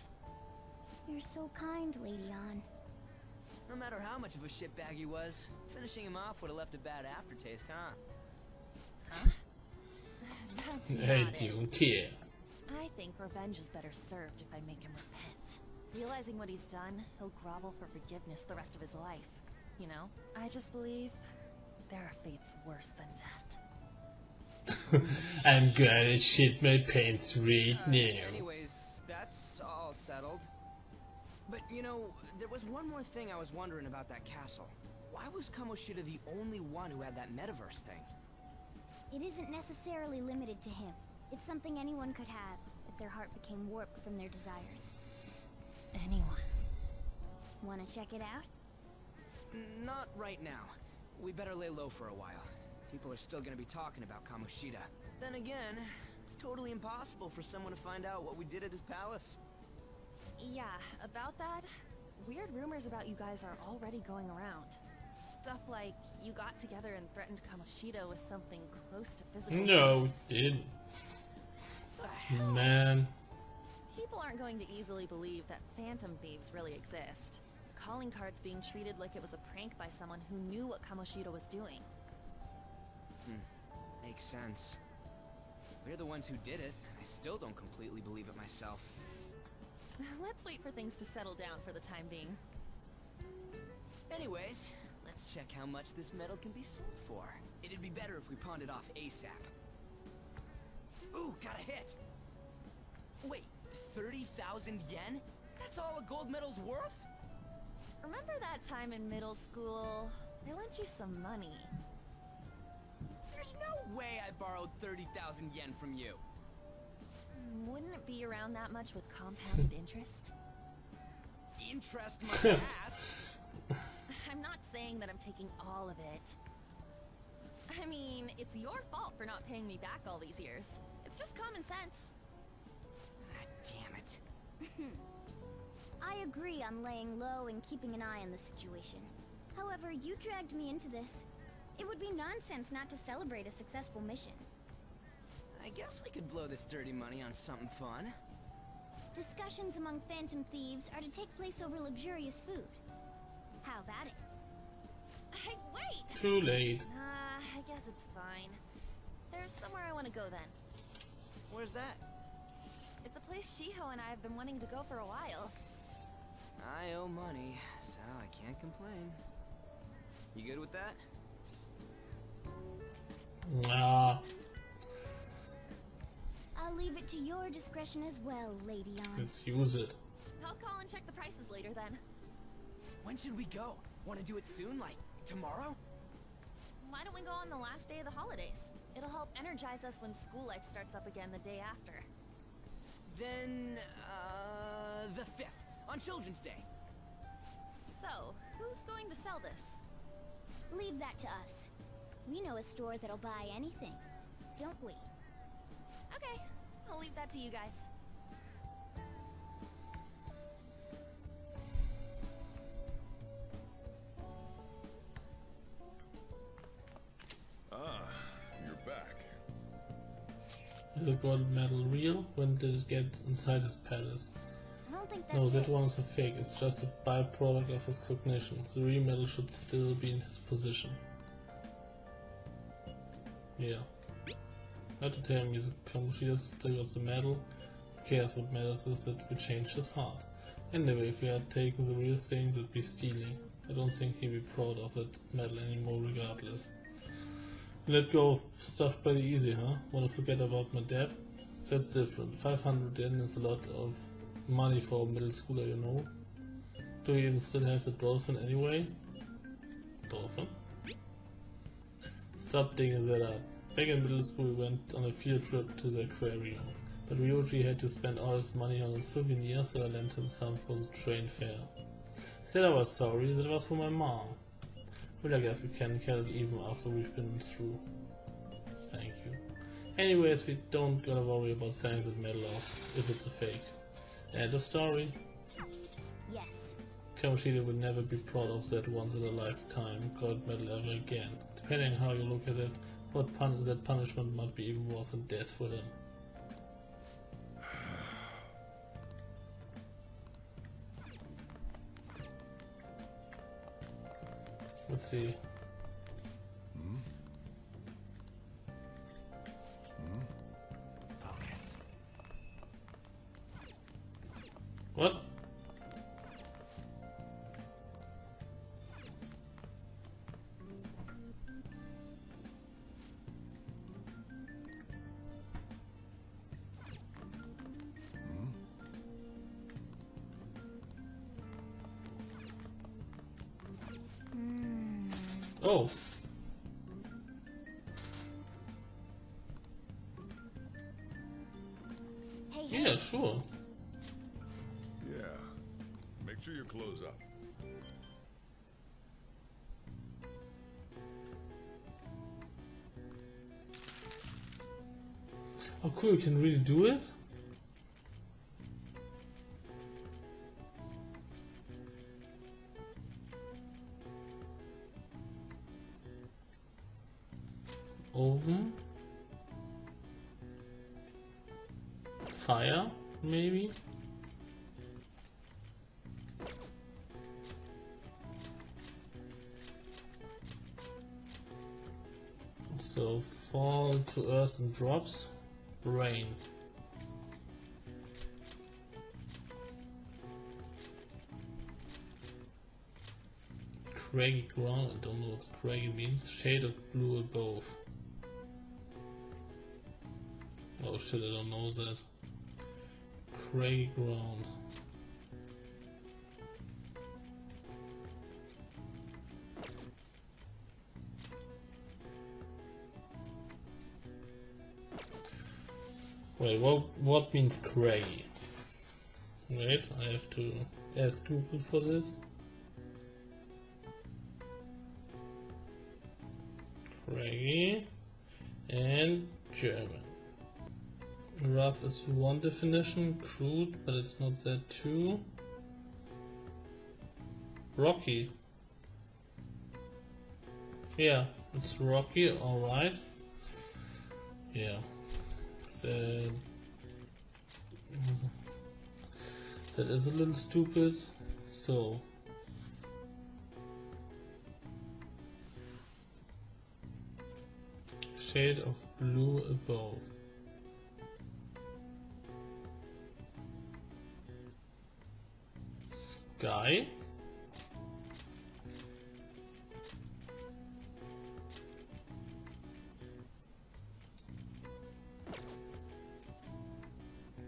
You're so kind, Lady Ann. No matter how much of a shitbag he was, finishing him off would have left a bad aftertaste, huh? Huh? That's I not it. don't care. I think revenge is better served if I make him repent. Realizing what he's done, he'll grovel for forgiveness the rest of his life. You know? I just believe there are fates worse than death. I'm gonna shit my pants right now. Anyways, that's all settled. But you know, there was one more thing I was wondering about that castle. Why was Kamoshida the only one who had that metaverse thing? It isn't necessarily limited to him. It's something anyone could have if their heart became warped from their desires. Anyone. Wanna check it out? Not right now. We better lay low for a while. People are still gonna be talking about Kamoshida. Then again, it's totally impossible for someone to find out what we did at his palace. Yeah, about that, weird rumors about you guys are already going around. Stuff like you got together and threatened Kamoshida with something close to physical No, violence. didn't. Man. People aren't going to easily believe that phantom thieves really exist. Calling cards being treated like it was a prank by someone who knew what Kamoshida was doing. Makes sense. We're the ones who did it. I still don't completely believe it myself. Let's wait for things to settle down for the time being. Anyways, let's check how much this metal can be sold for. It'd be better if we pawned it off ASAP. Ooh, got a hit! Wait, 30,000 yen? That's all a gold medal's worth? Remember that time in middle school? I lent you some money. There's no way I borrowed 30,000 yen from you. Wouldn't it be around that much with compounded interest? Interest my ass! I'm not saying that I'm taking all of it. I mean, it's your fault for not paying me back all these years. It's just common sense. Damn it. I agree on laying low and keeping an eye on the situation. However, you dragged me into this. It would be nonsense not to celebrate a successful mission. I guess we could blow this dirty money on something fun. Discussions among phantom thieves are to take place over luxurious food. How about it? Hey, wait! Too late. I guess it's fine. There's somewhere I want to go then. Where's that? It's a place Shiho and I have been wanting to go for a while. I owe money, so I can't complain. You good with that? Nah. I'll leave it to your discretion as well, Lady On. Let's use it. I'll call and check the prices later then. When should we go? Want to do it soon? Like, tomorrow? Why don't we go on the last day of the holidays? It'll help energize us when school life starts up again the day after. Then, the 5th, on Children's Day. So, who's going to sell this? Leave that to us. We know a store that'll buy anything. Don't we? Okay, I'll leave that to you guys. Ah, you're back. Is the gold medal real? When did it get inside his palace? I don't think that's No, that it. one is a fake. It's just a byproduct of his cognition. The real medal should still be in his position. Yeah. Not to tell me that Kamoshida still got the medal. Who cares? What matters is that we changed his heart. Anyway, if we had taken the real thing, that'd be stealing. I don't think he'd be proud of that medal anymore regardless. Let go of stuff pretty easy, huh? Wanna forget about my debt? That's different. 500 yen is a lot of money for a middle schooler, you know. Do you even still have the dolphin anyway? Dolphin? Stop digging that up. Back in middle school we went on a field trip to the aquarium. But Ryoji had to spend all his money on a souvenir, so I lent him some for the train fare. Said I was sorry, that was for my mom. Well, I guess we can kill it even after we've been through. Thank you. Anyways, we don't gotta worry about selling that medal off if it's a fake. End of story. Yes. Kamoshida will never be proud of that once in a lifetime gold medal ever again. Depending on how you look at it, that punishment might be even worse than death for him. Let's see. Focus. What? Oh. Hey, Yeah, sure. Yeah. Make sure your clothes up. Oh cool, you can really do it? Oven. Fire, maybe? So fall to earth and drops. Rain. Craggy ground, I don't know what craggy means. Shade of blue above. Oh shit, I don't know that. Craggy ground. Wait, what means craggy? Wait, I have to ask Google for this. Craggy and German. Rough is one definition, crude, but it's not that too. Rocky. Yeah, it's rocky, alright. Yeah. That is a little stupid. So shade of blue above. Sky.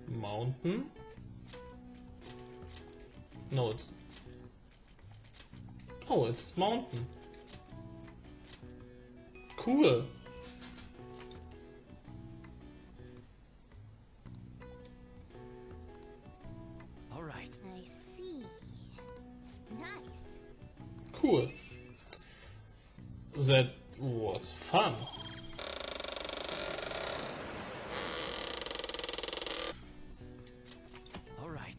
Mountain. No, it's... Oh, it's mountain. Cool. All right. I see. Nice. Cool. That was fun. All right.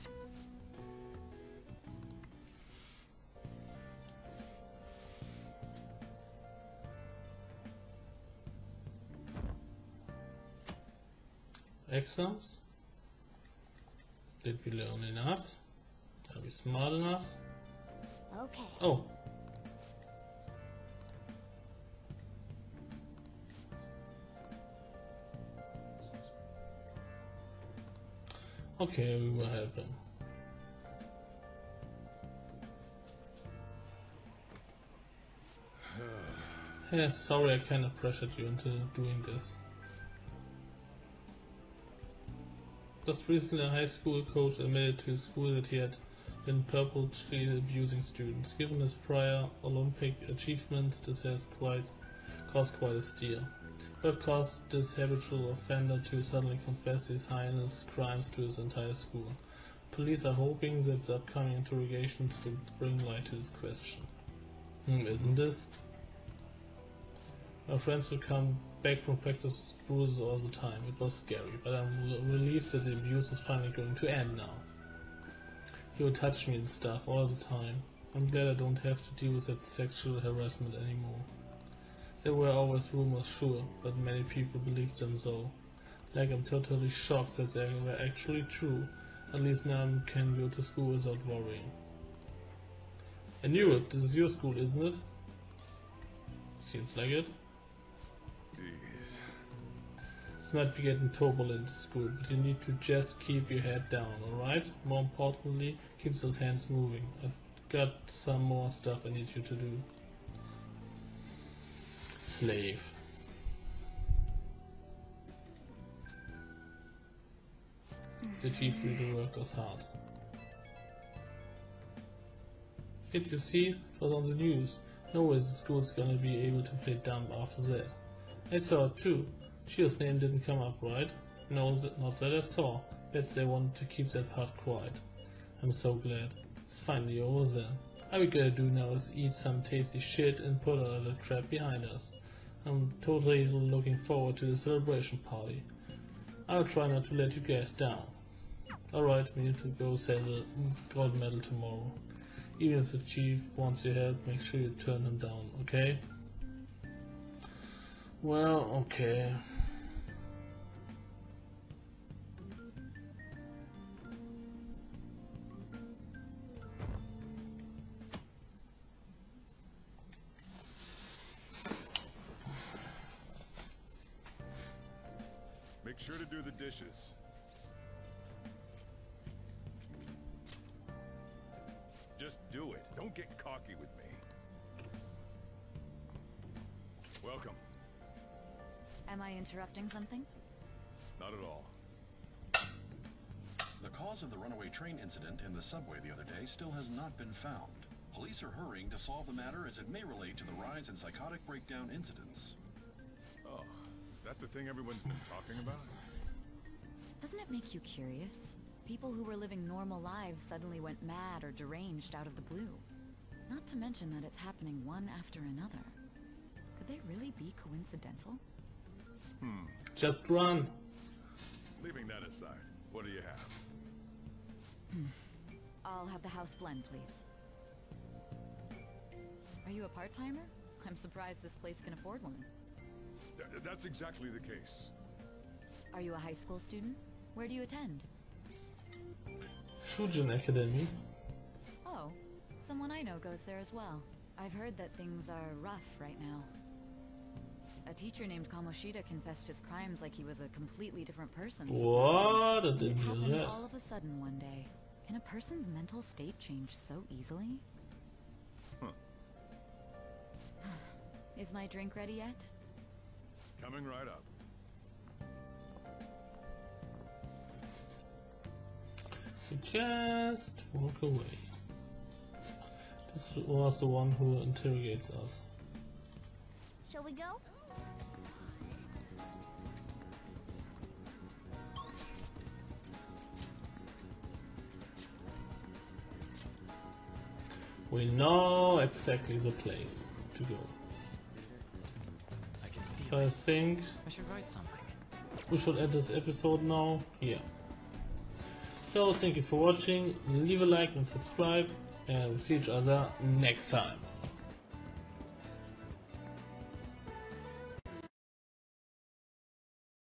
Exams. Did we learn enough? Are we smart enough? Okay. Oh. Okay, we will help him. Yeah, sorry I kinda pressured you into doing this. Just recently, a high school coach admitted to his school that he had been purposely abusing students. Given his prior Olympic achievements, this has caused quite a stir. What caused this habitual offender to suddenly confess his heinous crimes to his entire school? Police are hoping that the upcoming interrogations will bring light to this question. Isn't this? My friends would come back from practice bruises all the time. It was scary, but I'm relieved that the abuse is finally going to end now. He would touch me and stuff all the time. I'm glad I don't have to deal with that sexual harassment anymore. There were always rumors, sure, but many people believed them though. Like I'm totally shocked that they were actually true. At least now I can go to school without worrying. I knew it. This is your school, isn't it? Seems like it. This might be getting turbulent at school, but you need to just keep your head down, alright? More importantly, keep those hands moving. I've got some more stuff I need you to do. Slave. The chief really worked us hard. Did you see? It was on the news. No way the school's gonna be able to play dumb after that. I saw it too. Chio's name didn't come up, right? No, not that I saw. Bet they wanted to keep that part quiet. I'm so glad. It's finally over then. All we gotta do now is eat some tasty shit and put the trap behind us. I'm totally looking forward to the celebration party. I'll try not to let you guys down. Alright, we need to go sell the gold medal tomorrow. Even if the chief wants your help, make sure you turn him down, okay? Well, okay. Make sure to do the dishes. Just do it. Don't get cocky with me. Welcome. Am I interrupting something? Not at all. The cause of the runaway train incident in the subway the other day still has not been found. Police are hurrying to solve the matter as it may relate to the rise in psychotic breakdown incidents. Oh, is that the thing everyone's been talking about? Doesn't it make you curious? People who were living normal lives suddenly went mad or deranged out of the blue. Not to mention that it's happening one after another. Could they really be coincidental? Just run. Leaving that aside, what do you have? I'll have the house blend, please. Are you a part-timer? I'm surprised this place can afford one. That's exactly the case. Are you a high school student? Where do you attend? Shujin Academy. Oh, someone I know goes there as well. I've heard that things are rough right now. A teacher named Kamoshida confessed his crimes like he was a completely different person. What? I It didn't hear happened that. all of a sudden one day. Can a person's mental state change so easily? Is my drink ready yet? Coming right up. We just walk away. This was the one who interrogates us. Shall we go? We know exactly the place to go. I think I should write something. we should end this episode now here. So thank you for watching, leave a like and subscribe, and we'll see each other next time.